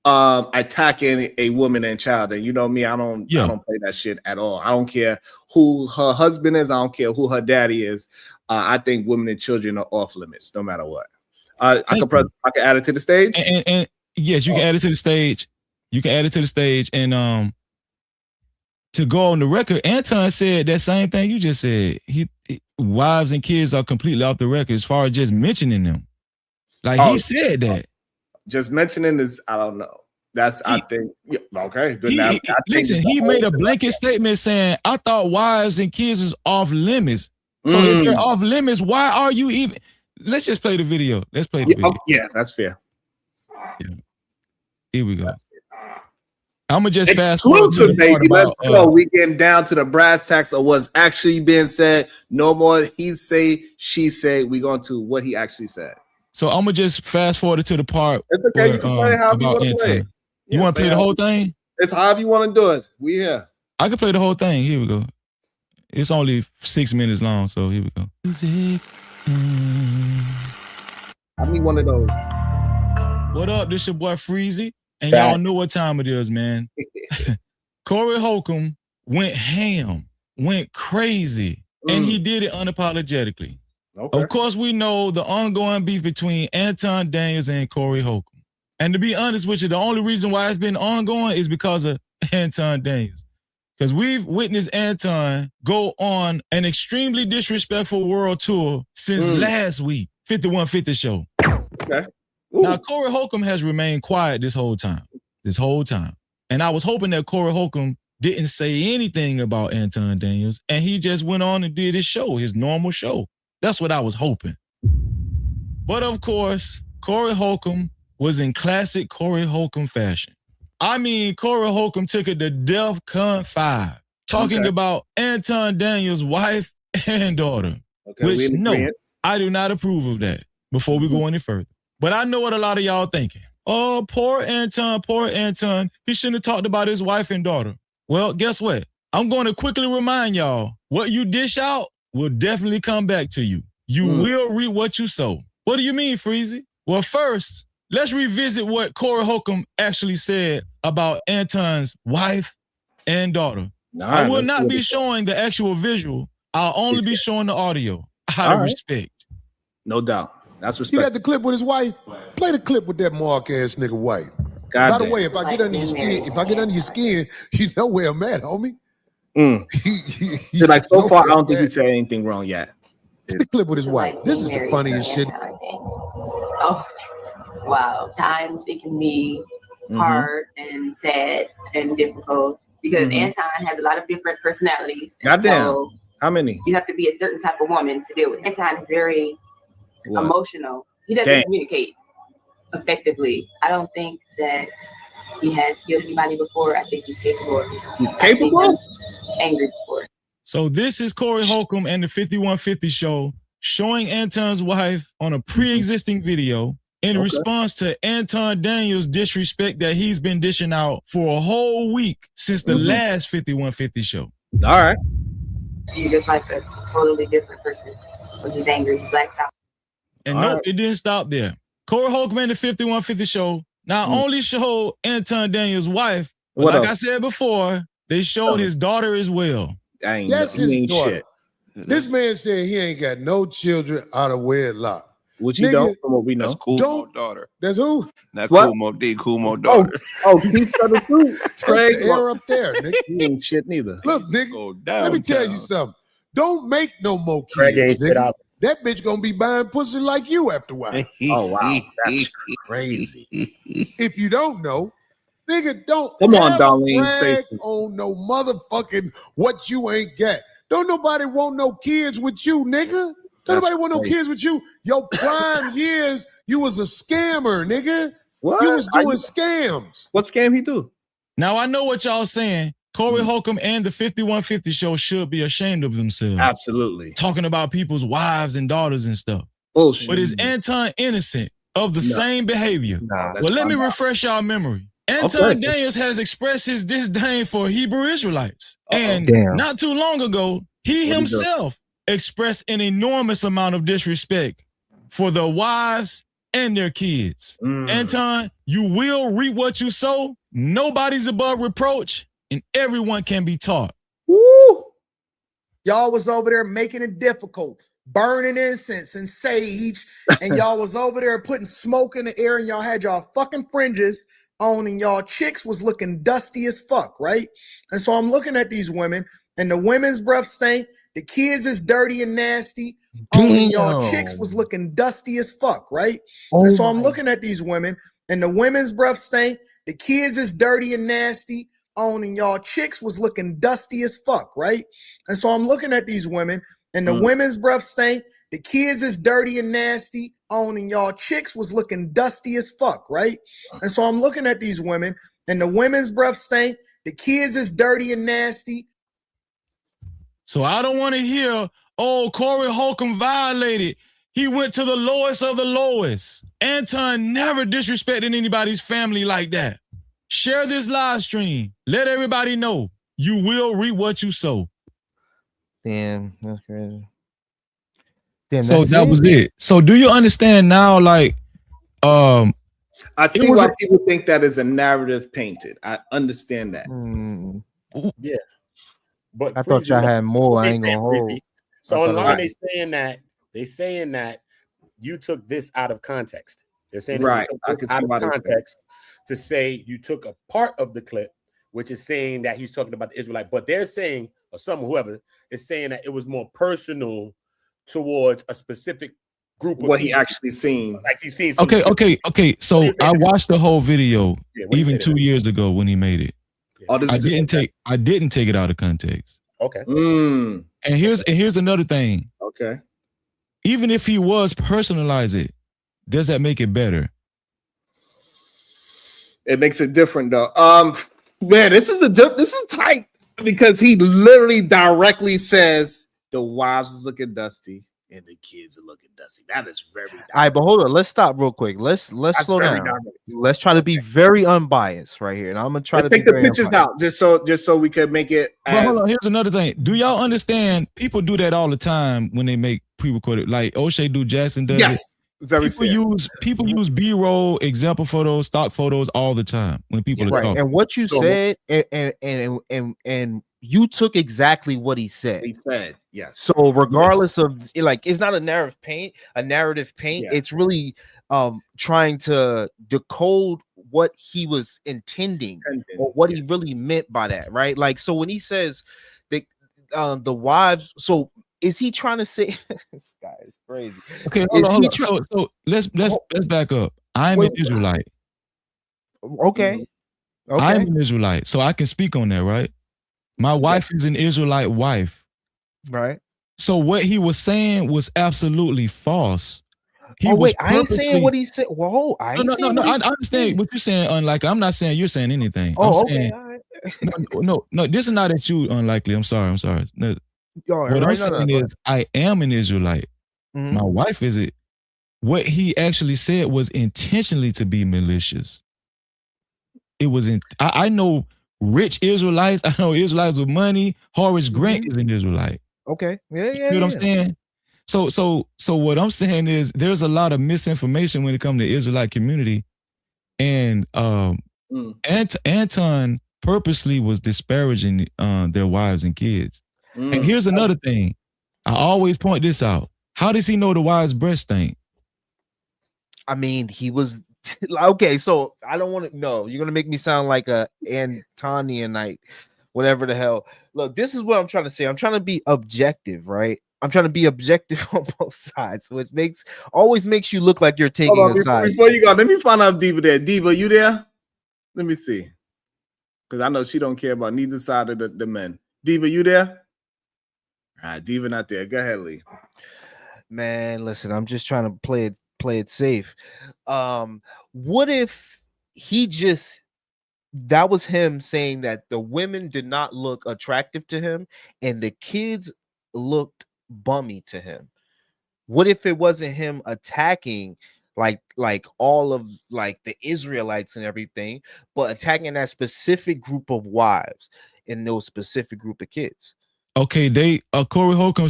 attacking a woman and child. And you know me, I don't play that shit at all. I don't care who her husband is. I don't care who her daddy is. I think women and children are off limits, no matter what. I can add it to the stage. And yes, you can add it to the stage. You can add it to the stage. And to go on the record, Anton said that same thing you just said. Wives and kids are completely off the record as far as just mentioning them. Like he said that. Just mentioning this, I don't know. I think, okay. But he made a blanket statement saying, I thought wives and kids was off limits. So if they're off limits, why are you even? Let's just play the video. Let's play the video. Yeah, that's fair. Yeah. Here we go. I'm gonna just fast forward to the part about, let's go. We getting down to the brass tacks of what's actually being said. No more he say, she say. We going to what he actually said. So I'm gonna just fast forward to the part. It's okay. Where, you can play however you want to play. You want to play the whole thing? It's however you want to do it. We here. I can play the whole thing. Here we go. It's only 6 minutes long, so here we go. Music. I need one of those. What up? This your boy Freezy, and y'all know what time it is, man. Corey Holcomb went ham, went crazy, and he did it unapologetically. Okay. Of course, we know the ongoing beef between Anton Daniels and Corey Holcomb. And to be honest with you, the only reason why it's been ongoing is because of Anton Daniels. Because we've witnessed Anton go on an extremely disrespectful world tour since last week, 5150 show. Okay. Now, Corey Holcomb has remained quiet this whole time. And I was hoping that Corey Holcomb didn't say anything about Anton Daniels, and he just went on and did his show, his normal show. That's what I was hoping. But of course, Corey Holcomb was in classic Corey Holcomb fashion. I mean, Corey Holcomb took it to DEFCON 5, talking about Anton Daniels' wife and daughter. Okay, which, no, I do not approve of that before we go any further. But I know what a lot of y'all thinking. Oh, poor Anton, poor Anton. He shouldn't have talked about his wife and daughter. Well, guess what? I'm going to quickly remind y'all, what you dish out will definitely come back to you. You will reap what you sow. What do you mean, Freezy? Well, first, let's revisit what Corey Holcomb actually said about Anton's wife and daughter. I will not be showing the actual visual. I'll only be showing the audio out of respect. No doubt. That's respect. You got the clip with his wife? Play the clip with that mark ass nigga wife. By the way, if I get under your skin, you know where I'm at, homie. Like so far, I don't think he said anything wrong yet. The clip with his wife. This is the funniest shit. Oh, wow. Times it can be hard and sad and difficult because Anton has a lot of different personalities. Goddamn. So how many? You have to be a certain type of woman to deal with. Anton is very emotional. He doesn't communicate effectively. I don't think that he has killed anybody before. I think he's capable of it. He's capable? Angry before. So this is Corey Holcomb and the 5150 show showing Anton's wife on a pre-existing video in response to Anton Daniels' disrespect that he's been dishing out for a whole week since the last 5150 show. All right. He's just like a totally different person. When he's angry, he blacks out. And nope, it didn't stop there. Corey Holcomb and the 5150 show not only showed Anton Daniels' wife, but like I said before, they showed his daughter as well. That's his daughter. Shit. This man said he ain't got no children out of wedlock. Which you don't, from what we know. That's Kumo daughter. That's who? That's Kumo daughter. Keith Sutter too. Craig, air up there, nigga. He ain't shit neither. Look, nigga, let me tell you something. Don't make no more kids, nigga. That bitch gonna be buying pussy like you after a while. Oh, wow. That's crazy. If you don't know, nigga, don't come on, Darlene. Say on no motherfucking what you ain't got. Don't nobody want no kids with you, nigga. Don't nobody want no kids with you. Your prime years, you was a scammer, nigga. What? You was doing scams. What scam he do? Now I know what y'all saying. Corey Holcomb and the 5150 show should be ashamed of themselves. Absolutely. Talking about people's wives and daughters and stuff. Bullshit. But is Anton innocent of the same behavior? Well, let me refresh y'all memory. Anton Daniels has expressed his disdain for Hebrew Israelites. And not too long ago, he himself expressed an enormous amount of disrespect for their wives and their kids. Anton, you will reap what you sow. Nobody's above reproach. And everyone can be taught. Woo! Y'all was over there making it difficult, burning incense and sage, and y'all was over there putting smoke in the air, and y'all had y'all fucking fringes on, and y'all chicks was looking dusty as fuck, right? And so I'm looking at these women, and the women's breath stink, the kids is dirty and nasty, and y'all chicks was looking dusty as fuck, right? And so I'm looking at these women, and the women's breath stink, the kids is dirty and nasty, and y'all chicks was looking dusty as fuck, right? And so I'm looking at these women, and the women's breath stink, the kids is dirty and nasty, and y'all chicks was looking dusty as fuck, right? And so I'm looking at these women, and the women's breath stink, the kids is dirty and nasty. So I don't want to hear, oh, Corey Holcomb violated. He went to the lowest of the lowest. Anton never disrespected anybody's family like that. Share this live stream. Let everybody know you will reap what you sow. Damn, that's crazy. Damn, so that was it. So do you understand now? Like, I see why people think that is a narrative painted. I understand that. Yeah. But I thought y'all had more. I ain't gonna hold. So online they saying that you took this out of context. They're saying that you took this out of context to say you took a part of the clip, which is saying that he's talking about the Israelite, but they're saying, or whoever is saying that it was more personal towards a specific group of what people. he actually seen. Like he's seen. Okay. So I watched the whole video even 2 years ago when he made it. I didn't take it out of context. Okay. Mm. And here's another thing. Okay. Even if he was personalize it, does that make it better? It makes it different though. Man, this is tight because he literally directly says the wives is looking dusty and the kids are looking dusty. That is very direct. All right, but hold on. Let's stop real quick. Let's slow down. Direct. Let's try to be very unbiased right here, and I'm gonna try to take the pictures out just so we can make it. But hold on. Here's another thing. Do y'all understand? People do that all the time when they make pre-recorded. Like O'Shea do, Jackson does. Yes. It. Very people use B-roll, example photos, stock photos all the time when people are talking. And what you said, and you took exactly what he said. He said, yes. So regardless of like, it's not a narrative paint. Yeah. It's really trying to decode what he was intending or what he really meant by that, right? Like, so when he says that the wives, so. Is he trying to say this guy is crazy? Okay, hold on. So let's back up. I'm an Israelite. Okay. I'm an Israelite, so I can speak on that, right? My wife is an Israelite wife. Right. So what he was saying was absolutely false. I ain't saying what he said. Whoa, I understand what you're saying, unlikely. I'm not saying you're saying anything. Okay. No, this is not at you, unlikely. I'm sorry. No, what I'm saying is, I am an Israelite. Mm-hmm. My wife is it. What he actually said was intentionally to be malicious. It was I know rich Israelites. I know Israelites with money. Horace Grant is an Israelite. Okay. Yeah. You know what I'm saying? So what I'm saying is there's a lot of misinformation when it comes to the Israelite community. And Anton purposely was disparaging their wives and kids. And here's another thing. I always point this out. How does he know the wives' breast thing? I mean, he was okay. So I don't want to know. You're gonna make me sound like a Antonianite, whatever the hell. Look, this is what I'm trying to say. I'm trying to be objective, right? I'm trying to be objective on both sides. So it always makes you look like you're taking a side. Before you go, let me find out Diva there. Diva, you there? Let me see. Because I know she don't care about neither side of the men. Diva, you there? All right, Diva not there. Go ahead, Lee. Man, listen, I'm just trying to play it safe. What if that was him saying that the women did not look attractive to him and the kids looked bummy to him? What if it wasn't him attacking like all of like the Israelites and everything, but attacking that specific group of wives and those specific group of kids? Okay, Corey Holcomb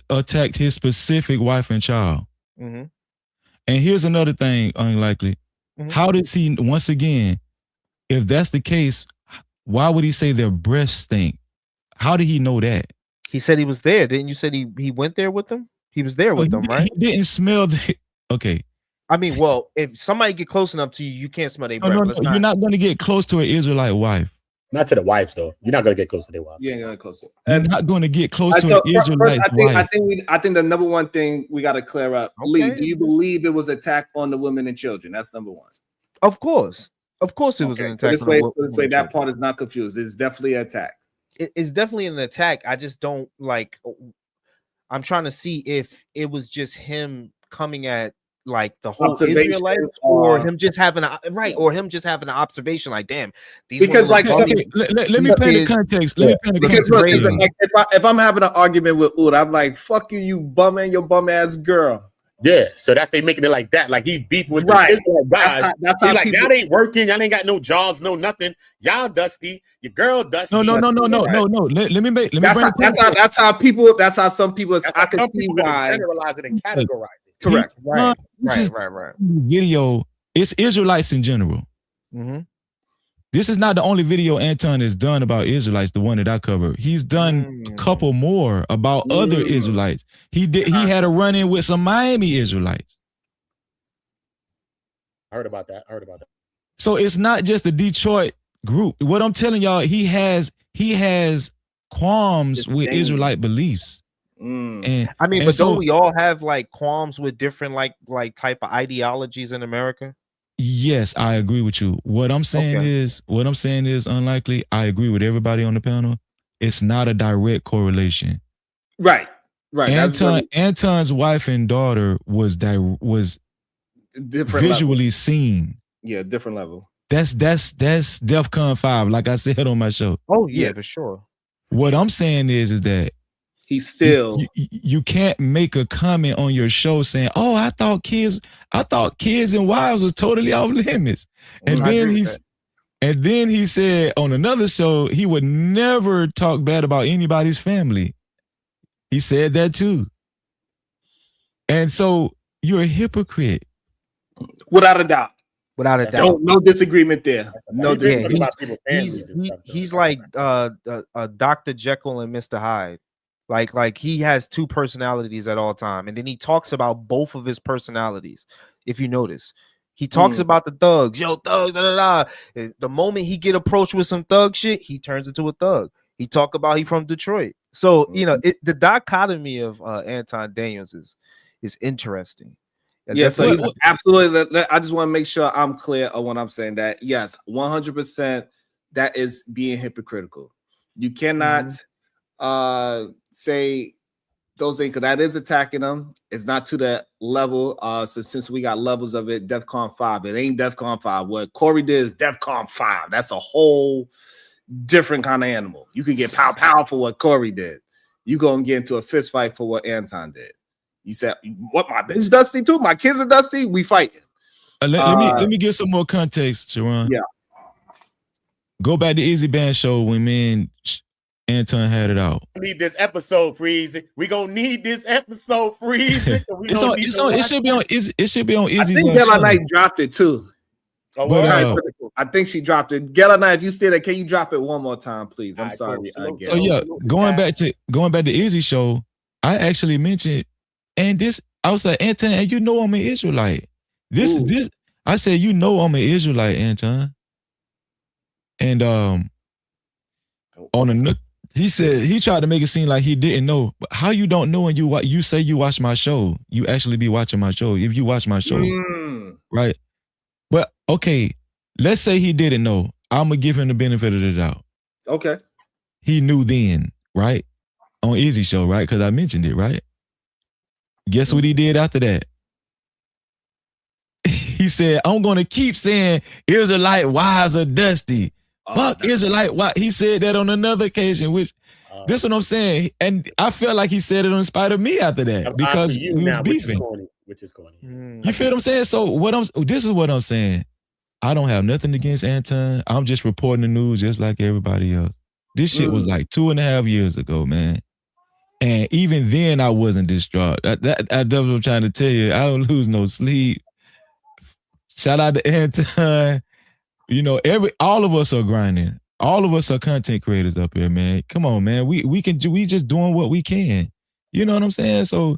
attacked his specific wife and child. Mm-hmm. And here's another thing, unlikely. Mm-hmm. How does he, once again, if that's the case, why would he say their breasts stink? How did he know that? He said he was there. Didn't you say he went there with them? He was there with them, right? He didn't smell the... Okay. I mean, well, if somebody get close enough to you, you can't smell their breath. No, you're not going to get close to an Israelite wife. Not to the wives, though. You're not going to get close to their wives. You ain't going to get close. You're not going to get close to an Israelite wife. I think the number one thing we got to clear up. Okay. Lee, do you believe it was an attack on the women and children? That's number one. Of course it was an attack. So this way, that part is not confused. It's definitely an attack. It's definitely an attack. I just don't like. I'm trying to see if it was just him coming at like the whole Israelites, or him just having an observation. Like, damn, these because like let me paint the context. If I'm having an argument with Ud, I'm like, "Fuck you, you bum and your bum ass girl." Yeah, so that's they making it like that. Like he beef with the Israelite guys. That's how like people... y'all ain't working, y'all ain't got no jobs, no nothing. Y'all dusty, your girl dusty. No. Let me that's how people. That's how some people. I can see why generalize it and categorize it. Correct. Right. Video. It's Israelites in general. Mm-hmm. This is not the only video Anton has done about Israelites, the one that I covered. He's done a couple more about other Israelites. He had a run-in with some Miami Israelites. I heard about that. So it's not just the Detroit group. What I'm telling y'all, he has qualms with Israelite beliefs. And I mean, but don't we all have like qualms with different like type of ideologies in America? Yes, I agree with you. What I'm saying is, unlikely. I agree with everybody on the panel. It's not a direct correlation. Right. Anton's wife and daughter was different visually level. Seen. Yeah, different level. That's DEFCON 5, like I said on my show. Oh yeah, for sure. What I'm saying is that he's still you can't make a comment on your show saying, "Oh, I thought kids and wives was totally off limits." And then he said on another show he would never talk bad about anybody's family. He said that too. And so you're a hypocrite. Without a doubt. No disagreement there. No disagreement. He's like Dr. Jekyll and Mr. Hyde. Like he has two personalities at all time, and then he talks about both of his personalities. If you notice, he talks about the thugs, thugs, The moment he get approached with some thug shit, he turns into a thug. He talk about he from Detroit. So the dichotomy of Anton Daniels is interesting. Yeah, so he's absolutely. I just want to make sure I'm clear on what I'm saying. That yes, 100%, that is being hypocritical. You cannot say those things because that is attacking them. It's not to that level. So since we got levels of it, DEFCON 5, it ain't DEFCON 5. What Corey did is DEFCON 5. That's a whole different kind of animal. You can get pow for what Corey did. You gonna get into a fist fight for what Anton did. You said, "What, my bitch dusty too? My kids are dusty. We fighting." Let me give some more context, Sharon. Yeah. Go back to Easy Band show when me and Anton had it out. We need this episode, Freezy. We gonna need this episode, Freezy. It should be on Easy's. I think Gala Knight dropped it too. Oh, well, I think she dropped it. Gala Knight, if you still there, can you drop it one more time, please? I'm sorry. So yeah, going back to Easy show, I actually mentioned. And I was like, Anton, and you know I'm an Israelite. I said, you know I'm an Israelite, Anton. And he said he tried to make it seem like he didn't know. But how you don't know and you say you watch my show? You actually be watching my show if you watch my show, right? But okay, let's say he didn't know. I'm gonna give him the benefit of the doubt. Okay, he knew then, right? On Easy show, right? Because I mentioned it, right? Guess what he did after that? He said, I'm going to keep saying Israelite wives are dusty. Fuck Israelite wives. He said that on another occasion, which this is what I'm saying. And I felt like he said it in spite of me after that because we was beefing. Which is corny. You feel what I'm saying? So this is what I'm saying. I don't have nothing against Anton. I'm just reporting the news just like everybody else. This shit was like 2.5 years ago, man. And even then, I wasn't distraught. That's what I'm trying to tell you. I don't lose no sleep. Shout out to Anton. You know, all of us are grinding. All of us are content creators up here, man. Come on, man. We just doing what we can. You know what I'm saying? So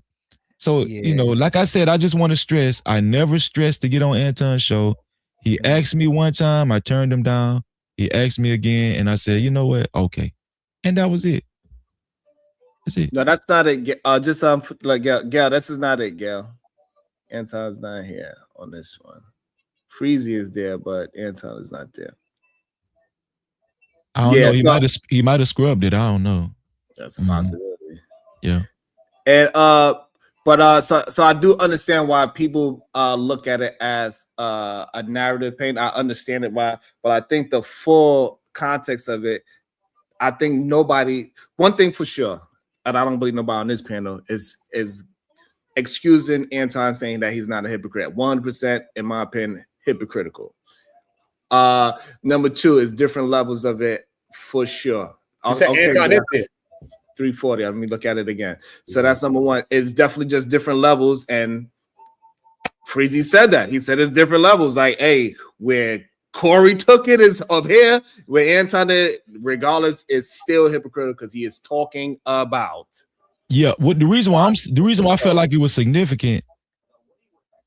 you know, like I said, I just want to stress. I never stressed to get on Anton's show. He asked me one time, I turned him down. He asked me again, and I said, you know what? Okay, and that was it. That's it. No, that's not it. Just like Gail, this is not it, Gail. Anton's not here on this one. Freezy is there, but Anton is not there. I don't know. He might have scrubbed it. I don't know. That's a possibility. Yeah. And so I do understand why people look at it as a narrative paint. I understand it why, but I think the full context of it, I think one thing for sure, and I don't believe nobody on this panel is excusing Anton saying that he's not a hypocrite. 100%, in my opinion, hypocritical. Number two is different levels of it for sure. Anton is it. 340. Let me look at it again. So that's number one. It's definitely just different levels. And Freezy said that. He said it's different levels. Like, hey, where Corey took it is up here where Anton did, regardless, is still hypocritical because he is talking about. Yeah, what the reason why I felt like it was significant.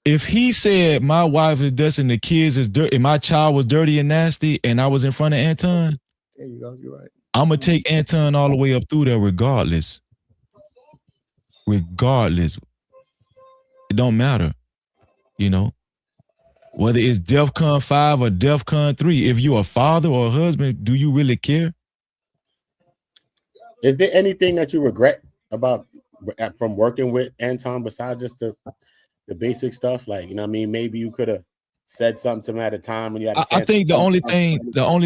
If he said my wife is dust and the kids is dirty, and my child was dirty and nasty, and I was in front of Anton, there you go, you're right. I'm gonna take Anton all the way up through there, regardless. Regardless, it don't matter, you know. Whether it's DEFCON 5 or DEFCON 3, if you're a father or a husband, do you really care? Is there anything that you regret about from working with Anton besides just the basic stuff? Like, you know what I mean? Maybe you could have said something to him at a time when you had a chance. I think the only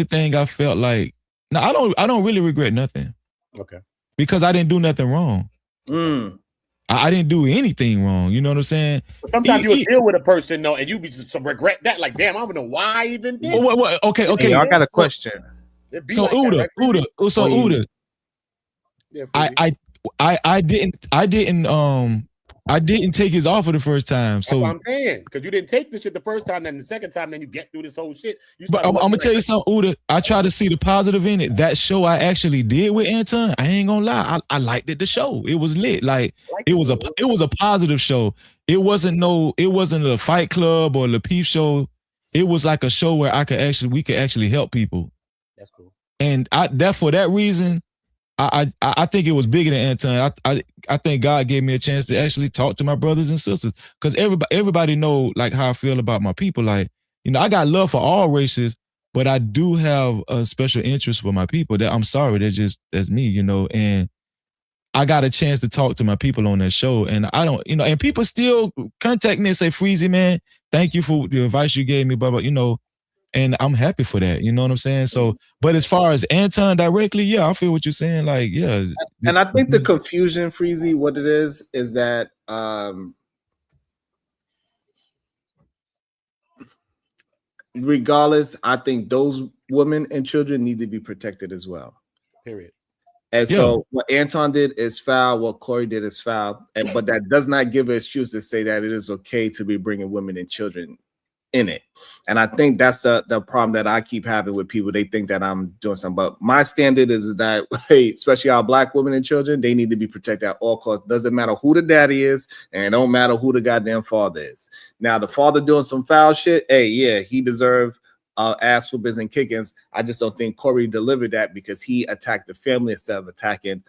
thing I felt like, no, I don't really regret nothing. Okay. Because I didn't do nothing wrong. I didn't do anything wrong. You know what I'm saying? But sometimes you deal with a person though, and you be just regret that. Like, damn, I don't know why I even did. Okay. Hey, I got a question. So like Uda, Uda. Yeah, I didn't take his offer the first time. So that's what I'm saying, because you didn't take this shit the first time, then the second time, then you get through this whole shit. But I'm gonna tell you something, Uda. I try to see the positive in it. That show I actually did with Anton, I ain't gonna lie, I liked it. The show, it was lit. Like it was a positive show. It wasn't a Fight Club or Lapeef show. It was like a show where we could actually help people. That's cool. And for that reason, I think it was bigger than Anton. I think God gave me a chance to actually talk to my brothers and sisters, because everybody know like how I feel about my people. Like, you know, I got love for all races, but I do have a special interest for my people. That I'm sorry, that's me, you know. And I got a chance to talk to my people on that show, and I don't, you know, and people still contact me and say, Freezy, man, thank you for the advice you gave me, blah, blah, you know. And I'm happy for that. You know what I'm saying? So, but as far as Anton directly, yeah, I feel what you're saying. Like, yeah. And I think the confusion, Freezy, what it is that regardless, I think those women and children need to be protected as well. Period. And so what Anton did is foul, what Corey did is foul. But that does not give an excuse to say that it is okay to be bringing women and children in it. And I think that's the problem that I keep having with people. They think that I'm doing something, but my standard is that, hey, especially our Black women and children, they need to be protected at all costs. Doesn't matter who the daddy is, and it don't matter who the goddamn father is. Now, the father doing some foul shit, hey, yeah, he deserved ass whoopings and kickings. I just don't think Corey delivered that because he attacked the family instead of attacking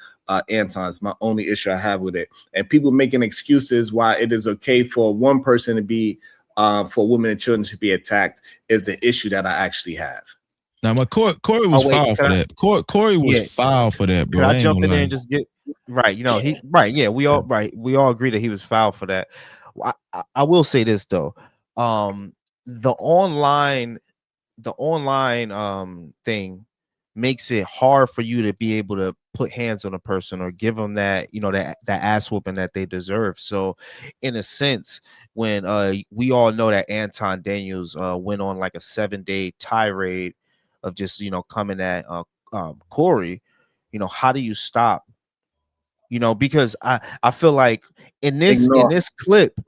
Anton. It's my only issue I have with it. And people making excuses why it is okay for one person to be for women and children to be attacked is the issue that I actually have. Now, my Corey was foul for that. Corey was foul for that, bro. Can I jump in there and just get right? You know, we all agree that he was foul for that. I will say this though, the online thing makes it hard for you to be able to put hands on a person or give them that, you know, that ass whooping that they deserve. So in a sense, when we all know that Anton Daniels went on like a 7-day tirade of just, you know, coming at Corey, you know, how do you stop? You know, because I feel like in this clip,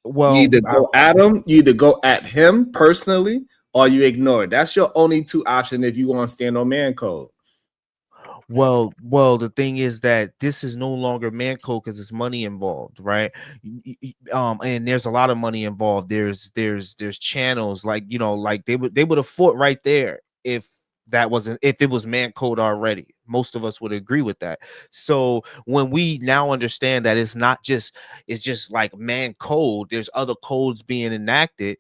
well, you either go at him, you either go at him personally, or you ignore it. That's your only two options if you want to stand on man code. Well, the thing is that this is no longer man code because it's money involved, right? And there's a lot of money involved. There's channels, like, you know, like they would have fought right there if it was man code already. Most of us would agree with that. So when we now understand that it's just like man code, there's other codes being enacted.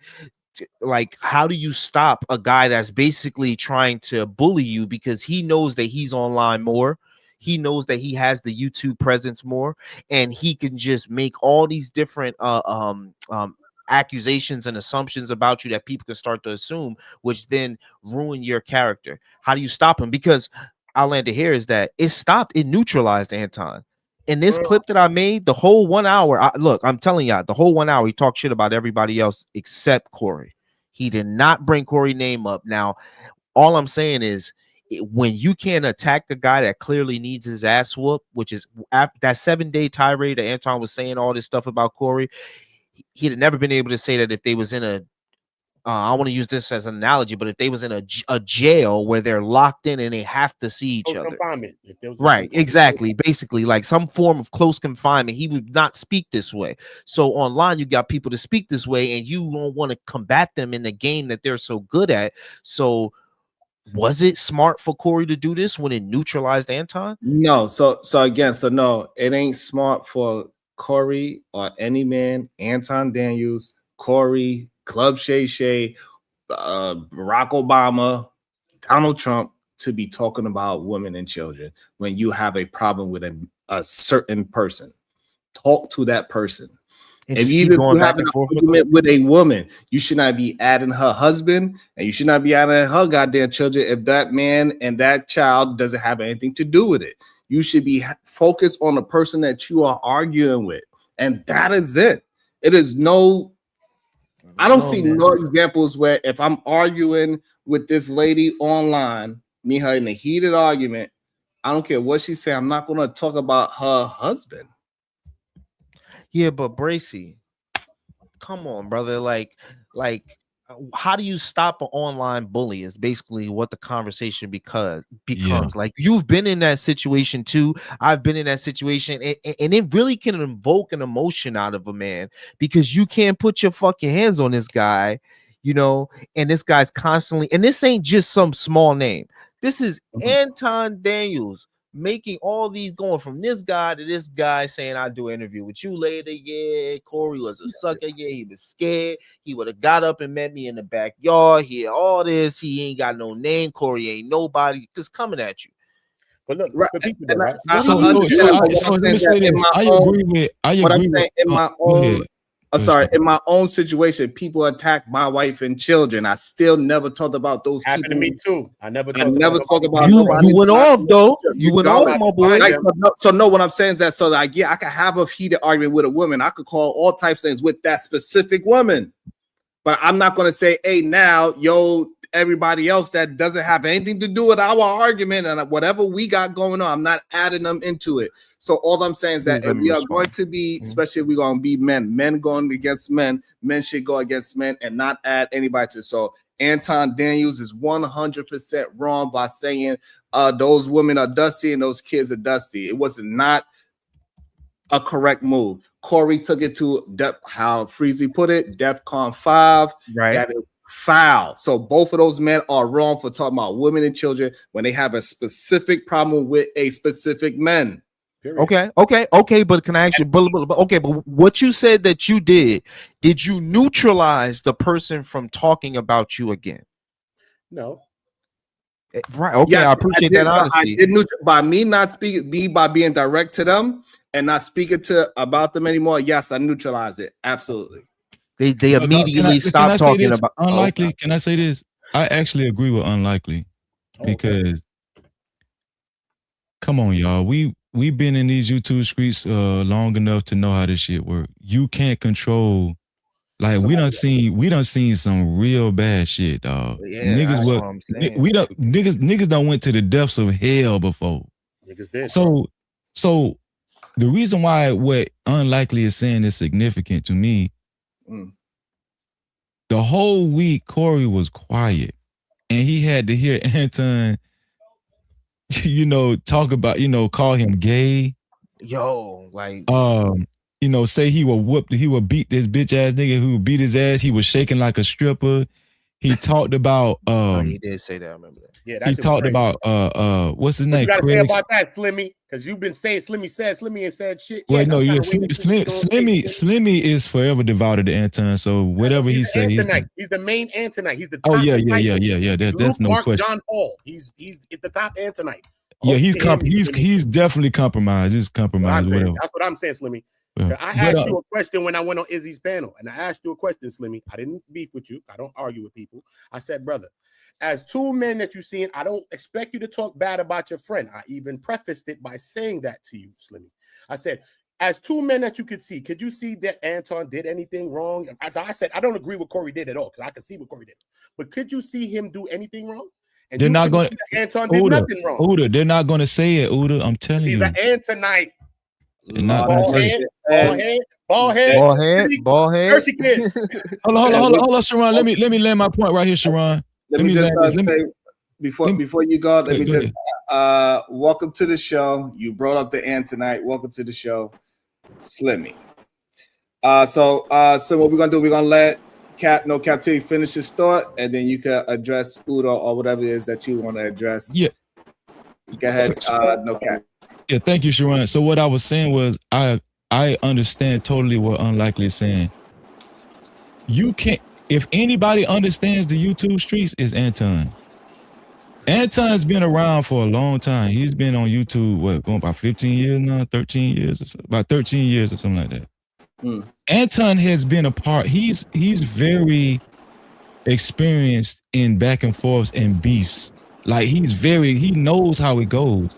Like, how do you stop a guy that's basically trying to bully you because he knows that he's online more, he knows that he has the YouTube presence more, and he can just make all these different accusations and assumptions about you that people can start to assume, which then ruin your character? How do you stop him? Because I'll land it here is that it neutralized Anton. In this clip that I made, the whole 1 hour, look, I'm telling y'all, the whole 1 hour, he talked shit about everybody else except Corey. He did not bring Corey's name up. Now, all I'm saying is, when you can't attack the guy that clearly needs his ass whooped, which is that 7-day tirade that Anton was saying all this stuff about Corey, he'd have never been able to say that if they was in a I want to use this as an analogy, but if they was in a jail where they're locked in and they have to see each other, confinement. If there was right? Exactly. Basically, like some form of close confinement. He would not speak this way. So online, you got people to speak this way, and you don't want to combat them in the game that they're so good at. So, was it smart for Corey to do this when it neutralized Anton? No. So no, it ain't smart for Corey or any man, Anton Daniels, Corey, Club Shay Shay, Barack Obama, Donald Trump to be talking about women and children when you have a problem with a certain person. Talk to that person. And if you have an argument with a woman, you should not be adding her husband and you should not be adding her goddamn children if that man and that child doesn't have anything to do with it. You should be focused on the person that you are arguing with. And that is it. It is no, I don't see no examples where if I'm arguing with this lady online, me, her in a heated argument, I don't care what she say, I'm not going to talk about her husband. Yeah, but Bracy, come on, brother. Like, how do you stop an online bully? Is basically what the conversation becomes. Like, you've been in that situation too. I've been in that situation, and it really can invoke an emotion out of a man because you can't put your fucking hands on this guy, and this guy's constantly, and this ain't just some small name. This is Anton Daniels making all these, going from this guy to this guy, saying I'll do an interview with you later. Yeah, Corey was a sucker. Yeah, he was scared. He would have got up and met me in the backyard. He had all this. He ain't got no name. Corey ain't nobody. Just coming at you. But look, right. People do, right? So let me say this. I agree with in my own. I'm sorry, in my own situation, people attack my wife and children. I still never talked about those people. Happened to me too. I never spoke about you went off though. You went off, my boy. So no, what I'm saying is that I could have a heated argument with a woman. I could call all types of things with that specific woman. But I'm not going to say, hey, now, everybody else that doesn't have anything to do with our argument and whatever we got going on, I'm not adding them into it. So all I'm saying is that if we are going to be, especially if we're going to be men going against men should go against men and not add anybody to it. So Anton Daniels is 100% wrong by saying those women are dusty and those kids are dusty. It was not a correct move. Corey took it to how Freezy put it, DEFCON 5. Right. That is foul. So both of those men are wrong for talking about women and children when they have a specific problem with a specific man. Okay. But can I actually? But what you said that you did you neutralize the person from talking about you again? No. Right. Okay. Yes, I appreciate that honesty. By me not speaking, by being direct to them and not speaking about them anymore. Yes, I neutralize it. Absolutely. They immediately stop talking about unlikely. Can I say this? I actually agree with unlikely because come on, y'all. We've been in these YouTube streets long enough to know how this shit work. You can't control. Like we done seen some real bad shit, dog. Yeah, niggas done went to the depths of hell before. Niggas did. So the reason why what unlikely is saying is significant to me. The whole week Corey was quiet, and he had to hear Anton, talk about, call him gay. Say he would beat this bitch ass nigga who would beat his ass. He was shaking like a stripper. He talked about he did say that. I remember that. Yeah, he talked about what's his name? You gotta say about that, Slimmy, because you've been saying Slimmy ain't said shit. Well, no, Slimmy is forever devoted to Anton. So whatever he said, he's the main Antonite. He's the top. Oh yeah. That's no question. John Paul. He's at the top Antonite. Yeah, he's definitely compromised. He's compromised. Whatever. That's what I'm saying, Slimmy. I asked you a question when I went on Izzy's panel, and I asked you a question, Slimmy. I didn't beef with you. I don't argue with people. I said, brother, as two men that you've seen, I don't expect you to talk bad about your friend. I even prefaced it by saying that to you, Slimmy. I said, as two men that you could see, could you see that Anton did anything wrong? As I said, I don't agree with Corey did at all, because I could see what Corey did. But could you see him do anything wrong? And they're not going to. Anton did nothing wrong. Uda, they're not going to say it, Uda. I'm telling you. He's an Antonite. and not gonna say. Ball head. Hershey kiss. Hold on, Sharon. Let me land my point right here, Sharon. Let me just say before you go, let me just welcome to the show. You brought up the end tonight. Welcome to the show, Slimmy. So what we're gonna do? We're gonna let Cap T finish his thought, and then you can address Udo or whatever it is that you want to address. Yeah. Go ahead, No Cap. Yeah, thank you, Sharon. So what I was saying was I understand totally what Unlikely is saying. You can't, if anybody understands the YouTube streets, is Anton. Anton's been around for a long time. He's been on YouTube, going about 15 years now, 13 years, or so, about 13 years or something like that. Anton has been a part, he's very experienced in back and forths and beefs. Like he knows how it goes.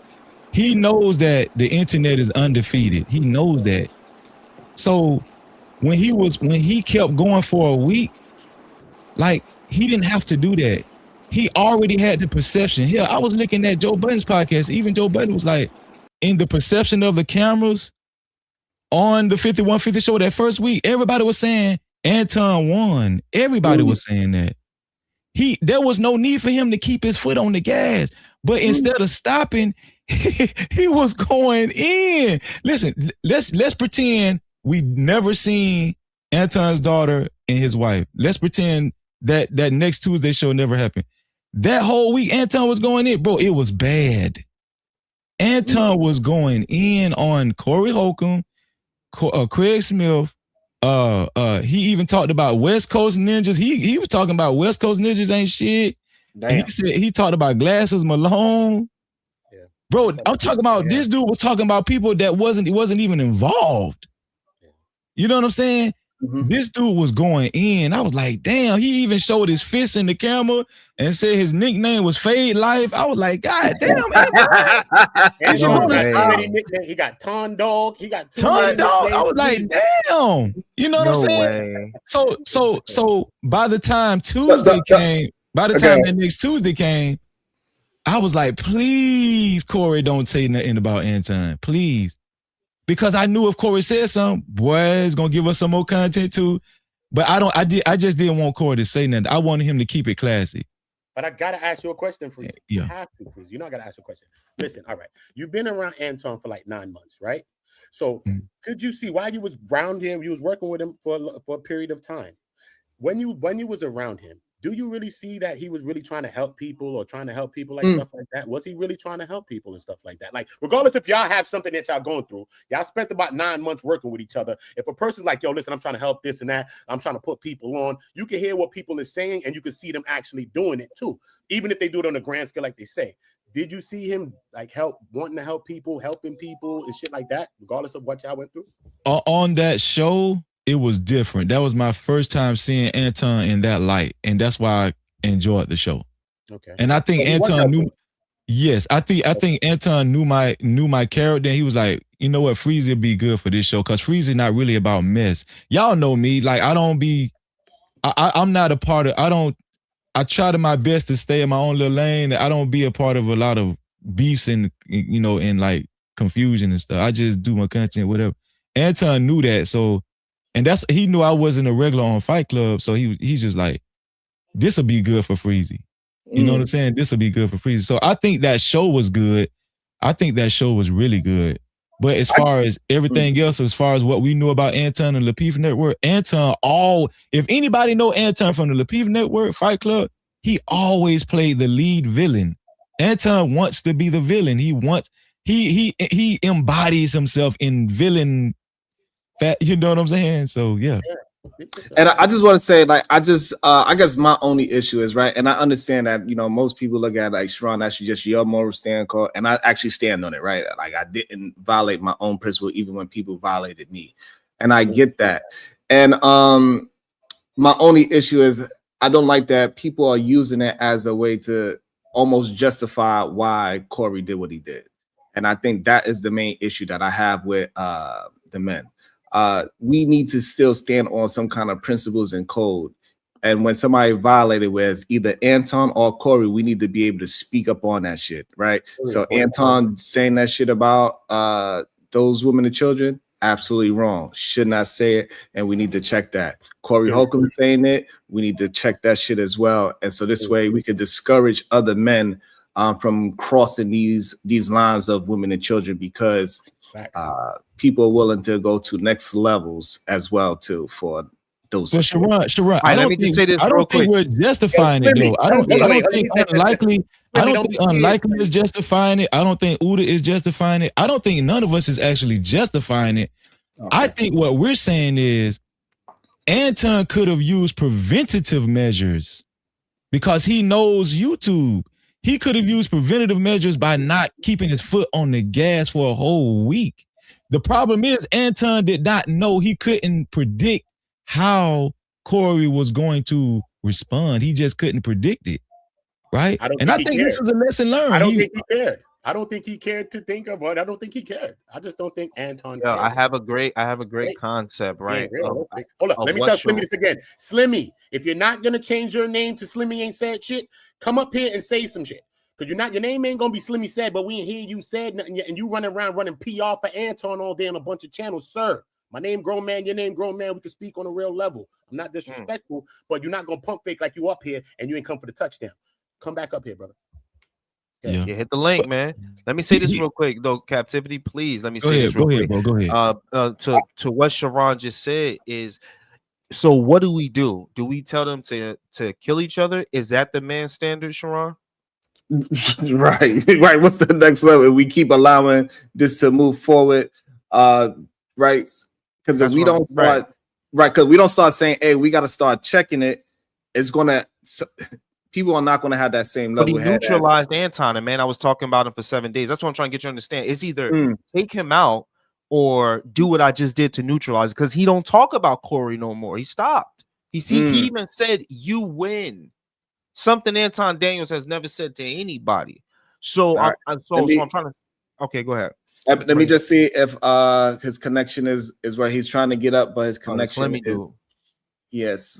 He knows that the internet is undefeated. He knows that. So when he kept going for a week, like he didn't have to do that. He already had the perception. Here, I was looking at Joe Budden's podcast. Even Joe Budden was like, in the perception of the cameras on the 5150 show that first week, everybody was saying Anton won. Everybody was saying that. There was no need for him to keep his foot on the gas. But instead of stopping, he was going in. Listen, let's pretend we never seen Anton's daughter and his wife. Let's pretend that next Tuesday show never happened. That whole week, Anton was going in, bro. It was bad. Anton was going in on Corey Holcomb, Craig Smith. He even talked about West Coast Ninjas. He was talking about West Coast Ninjas ain't shit. He talked about Glasses Malone. Yeah. Bro, I'm talking about this dude was talking about people that wasn't even involved. You know what I'm saying? This dude was going in. I was like, damn, he even showed his fist in the camera and said his nickname was Fade Life. I was like, God damn, man. He got Ton Dog. He got Ton Dog. I was like, damn. You know what I'm saying? So by the time Tuesday came, that next Tuesday came, I was like, please, Corey, don't say nothing about Anton. Please. Because I knew if Corey said something, boy, it's gonna give us some more content too. But I just didn't want Corey to say nothing. I wanted him to keep it classy. But I gotta ask you a question, Freezy. Yeah. You have to, Freezy. You know I gotta ask you a question. Listen, all right. You've been around Anton for like 9 months, right? So could you see while you was around him, you was working with him for a period of time? When you was around him, do you really see that he was really trying to help people or trying to help people like stuff like that? Was he really trying to help people and stuff like that? Like, regardless if y'all have something that y'all going through, y'all spent about 9 months working with each other. If a person's like, yo, listen, I'm trying to help this and that, I'm trying to put people on, you can hear what people are saying and you can see them actually doing it too. Even if they do it on a grand scale, like they say. Did you see him like wanting to help people, helping people and shit like that, regardless of what y'all went through? On that show, it was different. That was my first time seeing Anton in that light, and that's why I enjoyed the show. Okay. And I think Anton knew. Yes, I think Anton knew my character. And he was like, you know what, Freezy would be good for this show because Freezy not really about mess. Y'all know me. Like I'm not a part of. I try to my best to stay in my own little lane. I don't be a part of a lot of beefs and and like confusion and stuff. I just do my content, whatever. Anton knew that, so. And he knew I wasn't a regular on Fight Club, so he's just like, this will be good for Freezy. You know what I'm saying? This will be good for Freezy. So I think that show was good. I think that show was really good. But as far as everything else, as far as what we knew about Anton and Lapeef Network, if anybody know Anton from the Lapeef Network, Fight Club, he always played the lead villain. Anton wants to be the villain. He embodies himself in villain. You know what I'm saying? So yeah. And I just want to say, like, I guess my only issue is, right, and I understand that, most people look at like, Sharon, that's just your moral stand call, and I actually stand on it, right? Like, I didn't violate my own principle even when people violated me, and I get that. And my only issue is I don't like that people are using it as a way to almost justify why Corey did what he did, and I think that is the main issue that I have with the men. We need to still stand on some kind of principles and code. And when somebody violated, whereas either Anton or Corey, we need to be able to speak up on that shit, right? So Anton saying that shit about those women and children, absolutely wrong. Should not say it, and we need to check that. Corey Holcomb is saying it. We need to check that shit as well. And so this way we could discourage other men from crossing these lines of women and children, because people are willing to go to next levels as well too for those. But Sharon, I don't think we're justifying it though. I don't think unlikely. I don't think unlikely is justifying it. I don't think Uda is justifying it. I don't think none of us is actually justifying it. Okay. I think what we're saying is Anton could have used preventative measures because he knows YouTube. He could have used preventative measures by not keeping his foot on the gas for a whole week. The problem is Anton did not know. He couldn't predict how Corey was going to respond. He just couldn't predict it, right? And I think this is a lesson learned. I don't think he cared. I don't think he cared to think of it. I don't think he cared. I just don't think Anton cared. I have a great concept, right? Hold up. Let me tell Slimmy this again. Slimmy, if you're not gonna change your name to Slimmy Ain't Said Shit, come up here and say some shit. Because your name ain't gonna be Slimmy Said, but we ain't hear you said nothing yet, and you running around running PR for Anton all day on a bunch of channels, sir. My name grown man, your name grown man. We can speak on a real level. I'm not disrespectful, but you're not gonna pump fake like you up here and you ain't come for the touchdown. Come back up here, brother. Okay. Yeah, hit the link, man. Let me say this real quick, though. Captivity, please. Let me say this real quick. Bro, go ahead. To what Sharon just said is, so what do we do? Do we tell them to kill each other? Is that the man standard, Sharon? Right. What's the next level? We keep allowing this to move forward, right? Because if we don't start, because we don't start saying, "Hey, we got to start checking it," it's gonna. People are not going to have that same level. But he neutralized Anton, and man, I was talking about him for 7 days. That's what I'm trying to get you to understand. It's either take him out or do what I just did to neutralize, because he don't talk about Corey no more. He stopped. He even said, "You win," something Anton Daniels has never said to anybody. So I'm trying to. Okay, go ahead. Let me just see if his connection is where he's trying to get up, but his connection is. Yes,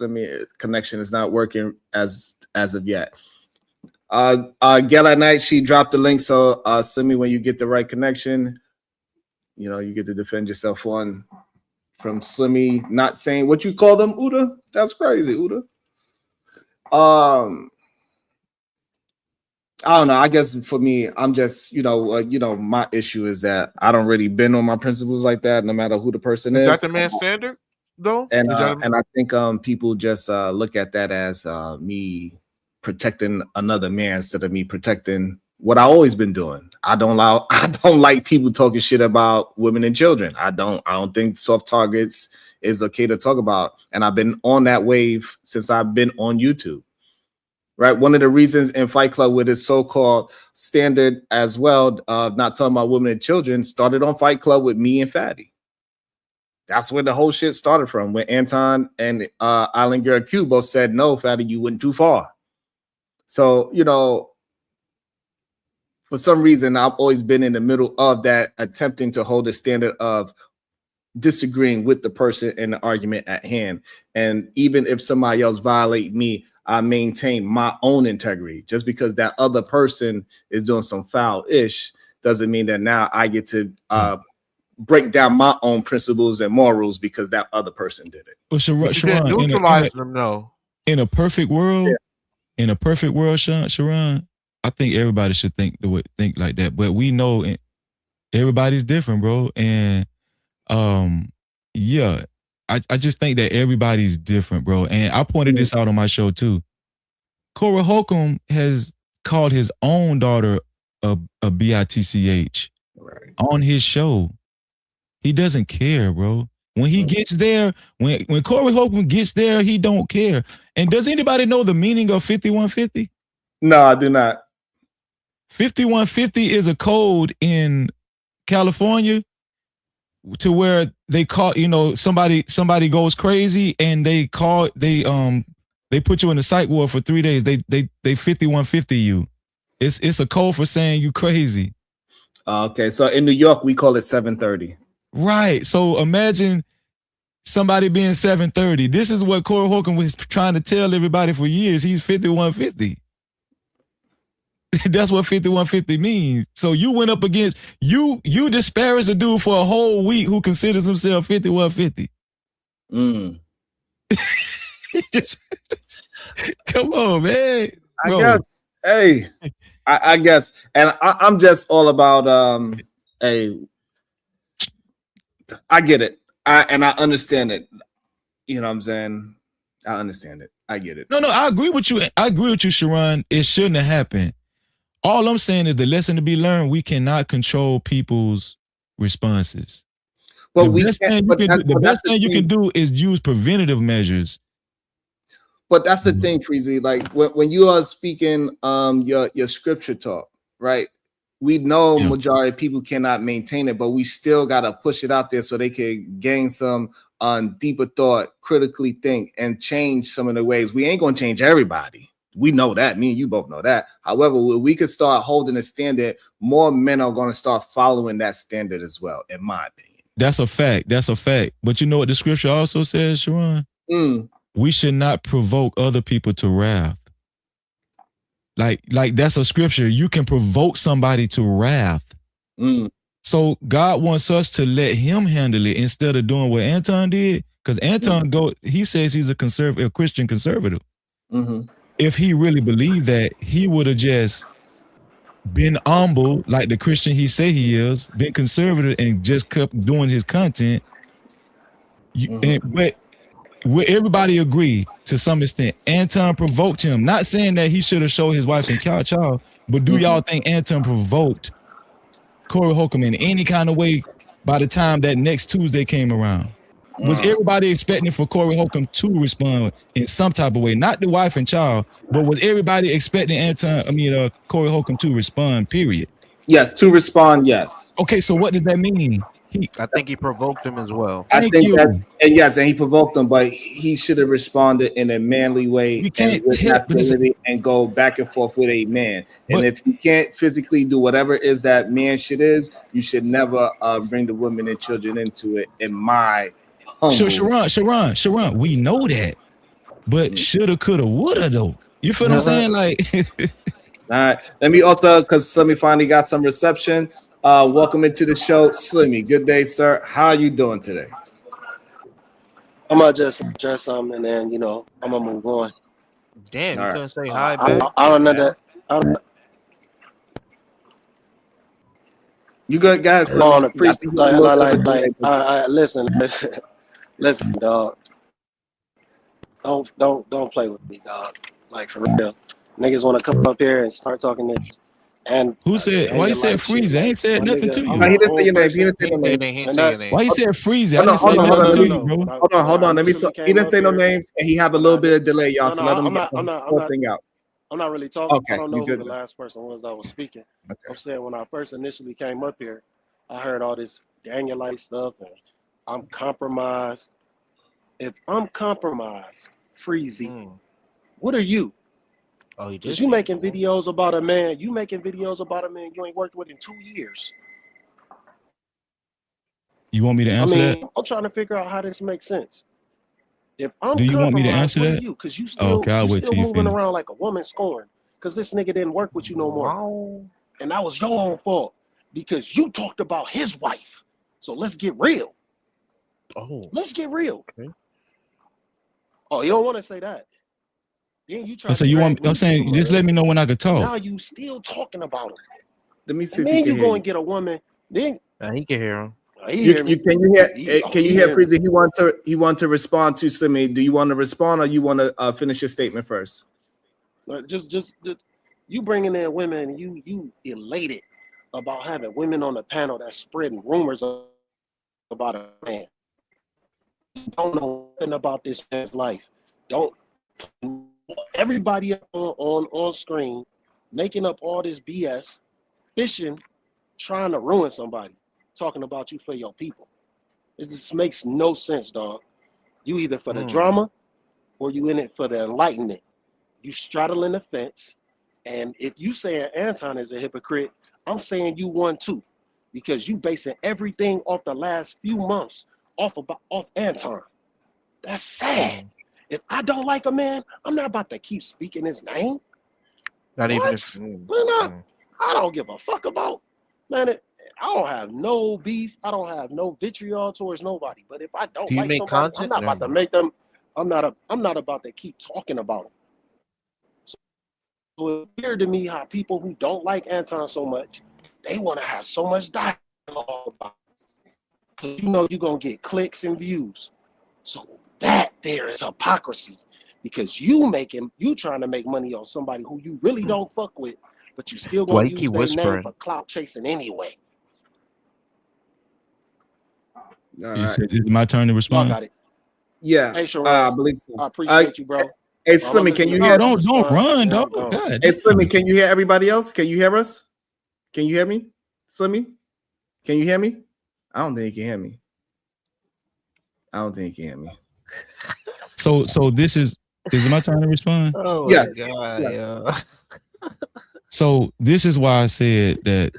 connection is not working as of yet. Gala Knight, she dropped the link, so send me when you get the right connection. You know, you get to defend yourself from Slimmy not saying what you call them, Uda. That's crazy, Uda. I don't know. I guess for me, I'm just, my issue is that I don't really bend on my principles like that, no matter who the person is. Is that the man standard? Though, and I think people just look at that as me protecting another man instead of me protecting what I always been doing. I don't like people talking shit about women and children. I don't think soft targets is okay to talk about, and I've been on that wave since I've been on YouTube. Right, one of the reasons in Fight Club with his so-called standard as well, not talking about women and children, started on Fight Club with me and Fatty. That's where the whole shit started from, when Anton and Island Girl Q both said, "No, Fatty, you went too far." So, for some reason, I've always been in the middle of that, attempting to hold a standard of disagreeing with the person in the argument at hand. And even if somebody else violate me, I maintain my own integrity. Just because that other person is doing some foul-ish doesn't mean that now I get to break down my own principles and morals because that other person did it. Well, Sharon, neutralize them, though. In a perfect world, Sharon, I think everybody should think like that. But we know everybody's different, bro. And I just think that everybody's different, bro. And I pointed this out on my show too. Corey Holcomb has called his own daughter a bitch on his show. He doesn't care, bro. When he gets there, when Corey Holcomb gets there, he don't care. And does anybody know the meaning of 5150? No, I do not. 5150 is a code in California to where they call, somebody goes crazy and they put you in the psych ward for 3 days. They 5150 you. It's a code for saying you crazy. Okay, so in New York we call it 730. Right. So imagine somebody being 730. This is what Corey Holcomb was trying to tell everybody for years. He's 5150. That's what 5150 means. So you went up against you disparaged a dude for a whole week who considers himself 5150. Just, come on, man. I guess. Hey, I guess, and I'm just all about hey. I get it. I understand it. You know what I'm saying? I understand it. I get it. No, I agree with you. I agree with you, Sharon. It shouldn't have happened. All I'm saying is the lesson to be learned, we cannot control people's responses. But the best thing you can do is use preventative measures. But that's the thing, Freezy. Like when you are speaking your scripture talk, right? We know majority of people cannot maintain it, but we still gotta push it out there so they can gain some deeper thought, critically think, and change some of the ways. We ain't gonna change everybody. We know that. Me and you both know that. However, we could start holding a standard. More men are gonna start following that standard as well, in my opinion. That's a fact. That's a fact. But you know what the scripture also says, Sharon? We should not provoke other people to wrath. Like that's a scripture. You can provoke somebody to wrath. So God wants us to let him handle it instead of doing what Anton did. Because Anton he says he's a Christian conservative. If he really believed that, he would have just been humble like the Christian he say he is, been conservative and just kept doing his content. But will everybody agree to some extent Anton provoked him? Not saying that he should have showed his wife and child, but do y'all think Anton provoked Corey Holcomb in any kind of way by the time that next Tuesday came around? Was everybody expecting for Corey Holcomb to respond in some type of way? Not the wife and child, but was everybody expecting Corey Holcomb to respond, period? Yes, to respond, yes. Okay, so what does that mean? I think he provoked him as well. I think that, and yes, and he provoked him, but he should have responded in a manly way and go back and forth with a man. And if you can't physically do whatever it is that man shit is, you should never bring the women and children into it. In my humble. Sharon, we know that, but shoulda, coulda, woulda though. You feel what I'm saying? Like, all right. Let me also, because Slimmy finally got some reception. Welcome into the show, Slimmy. Good day, sir. How are you doing today? I'm gonna just address something and then I'm gonna move on. Damn, you couldn't say hi back. I don't know that. You good, guys? On a priest, listen, dog. Don't play with me, dog. Like for real, niggas want to come up here and start talking this. And who said? Why you said Freezy? I ain't said nothing to you. He didn't say your name. He didn't say no name. Why you said Freezy? I didn't say nothing to you, bro. Hold on. Let me. He didn't say no names, and he have a little bit of delay, y'all. So let him get the whole thing out. I'm not really talking. Okay, I don't know who the last person was that was speaking. Okay. I'm saying when I first initially came up here, I heard all this Danielite stuff, and I'm compromised. If I'm compromised, Freezy, what are you? Oh, because you making videos about a man. You making videos about a man you ain't worked with in 2 years. You want me to answer that? I'm trying to figure out how this makes sense. If I'm Do you want me to answer that? Because you still, you still moving around like a woman scorned. Because this nigga didn't work with you no more. And that was your own fault. Because you talked about his wife. So let's get real. Let's get real. Okay. Oh, you don't want to say that. Then you try. So you want? I'm saying, just let me know when I could talk. Now you still talking about him. Let me see. And then you go and get a woman. Then he can hear him. Can you hear Freezy? He want to respond to Slimmy. Do you want to respond or you want to finish your statement first? Just you bringing in women. You elated about having women on the panel that's spreading rumors about a man. You don't know nothing about this man's life. Don't. Everybody on screen making up all this BS, fishing, trying to ruin somebody, talking about you for your people. It just makes no sense, dog. You either for the drama or you in it for the enlightenment. You straddling the fence, and if you saying Anton is a hypocrite, I'm saying you one too, because you basing everything off the last few months off Anton. That's sad. If I don't like a man, I'm not about to keep speaking his name. Not even. Man, I don't give a fuck about. Man, I don't have no beef. I don't have no vitriol towards nobody. But if I don't like somebody, content? I'm not about to make them. I'm not about to keep talking about them. So it's weird to me how people who don't like Anton so much, they want to have so much dialogue about it. Because you know you're going to get clicks and views. So that there is hypocrisy. Because you trying to make money on somebody who you really don't fuck with, but you still going to use their name for clout chasing anyway. Right. It's my turn to respond. Got it. Yeah, hey, Sharon, I believe so. I appreciate you, bro. Hey, Slimmy, can you hear? Don't run, dog. Hey, Slimmy, can you hear everybody else? Can you hear us? Can you hear me, Slimmy? Can you hear me? I don't think he can hear me. I don't think he can hear me. So this is it my turn to respond? Oh yes. my God, yeah. So this is why I said that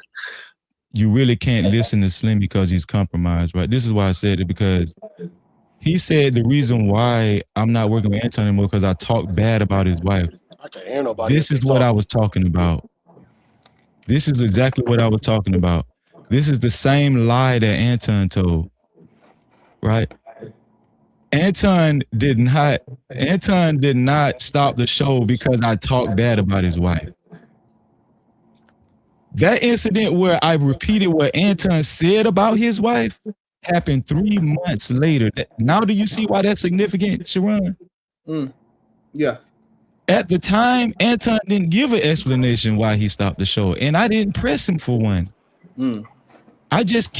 you really can't listen to Slim because he's compromised, right? This is why I said it, because he said the reason why I'm not working with Anton anymore because I talked bad about his wife. I can't hear nobody. This is what I was talking about. This is exactly what I was talking about. This is the same lie that Anton told, right? Anton did not stop the show because I talked bad about his wife. That incident where I repeated what Anton said about his wife happened 3 months later. Now do you see why that's significant, Sharon? Yeah. At the time, Anton didn't give an explanation why he stopped the show, and I didn't press him for one. I just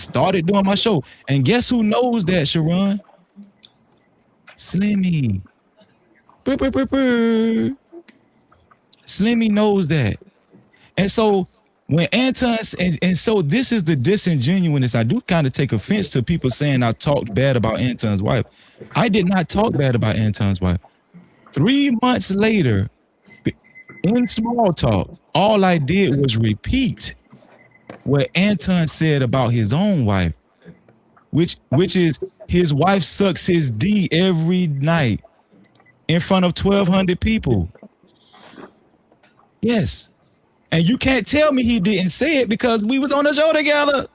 started doing my show. And guess who knows that, Sharon? Slimmy. Slimmy knows that. And so when Anton, and so this is the disingenuousness. I do kind of take offense to people saying I talked bad about Anton's wife. I did not talk bad about Anton's wife. 3 months later, in small talk, all I did was repeat what Anton said about his own wife, which is his wife sucks his D every night in front of 1,200 people. Yes. And you can't tell me he didn't say it because we was on the show together.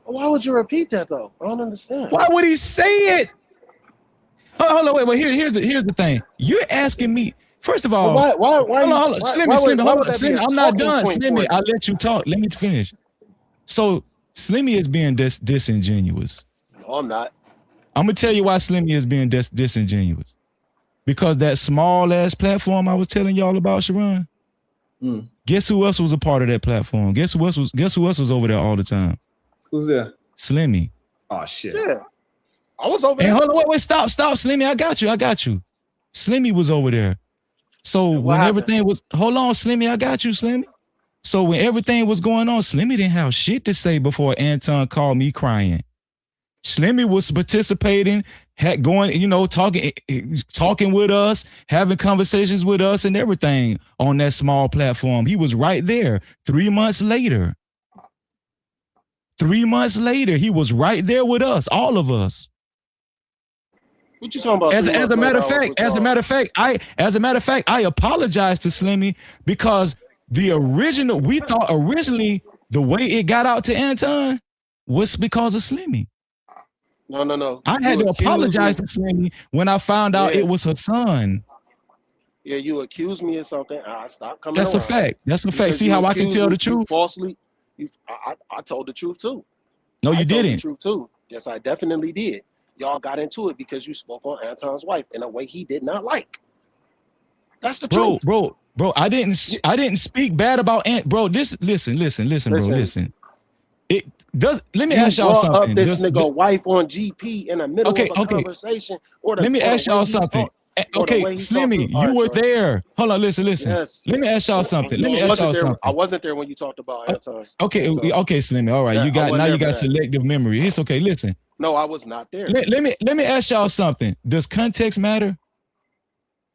Why would you repeat that though? I don't understand. Why would he say it? Hold on, wait. Here's the thing. You're asking me. First of all, why Slimmy, I'm not done. Slimmy, I'll let you talk. Let me finish. So Slimmy is being disingenuous. No, I'm not. I'm gonna tell you why Slimmy is being disingenuous. Because that small ass platform I was telling y'all about, Sharon. Guess who else was a part of that platform? Guess who else was over there all the time? Who's there? Slimmy. Oh shit. Yeah. I was over there. Hold on, wait, stop, Slimmy. I got you. Slimmy was over there. So when everything was, hold on, Slimmy, I got you, Slimmy. So when everything was going on, Slimmy didn't have shit to say before Anton called me crying. Slimmy was participating, talking with us, having conversations with us and everything on that small platform. He was right there 3 months later. 3 months later, he was right there with us, all of us. What you talking about? As a matter of fact, I apologize to Slimmy because we thought originally the way it got out to Anton was because of Slimmy. No. I had to apologize to Slimmy when I found out it was her son. Yeah, you accused me of something. I stopped coming. That's around. A fact. That's a fact. See how I can tell the truth? Falsely. I told the truth too. No, you didn't. I told the truth too. Yes, I definitely did. Y'all got into it because you spoke on Anton's wife in a way he did not like. That's the truth. Bro, I didn't speak bad about Ant. Bro, listen, bro, listen. It does. Let me ask y'all something. Up this nigga wife on GP in the middle of a conversation. Let me ask y'all something. Okay, Slimmy, you were there. Hold on, listen. Yes. Let me ask y'all something. I wasn't there when you talked about Anton's. Okay, Slimmy. All right, you got selective memory. It's okay. Listen. No, I was not there. Let me ask y'all something. Does context matter?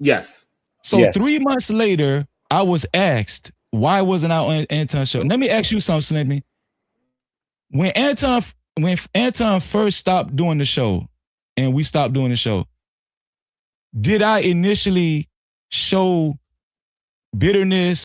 Yes. So 3 months later, I was asked why wasn't I on Anton's show. Let me ask you something, Slimmy. When Anton first stopped doing the show, and we stopped doing the show, did I initially show bitterness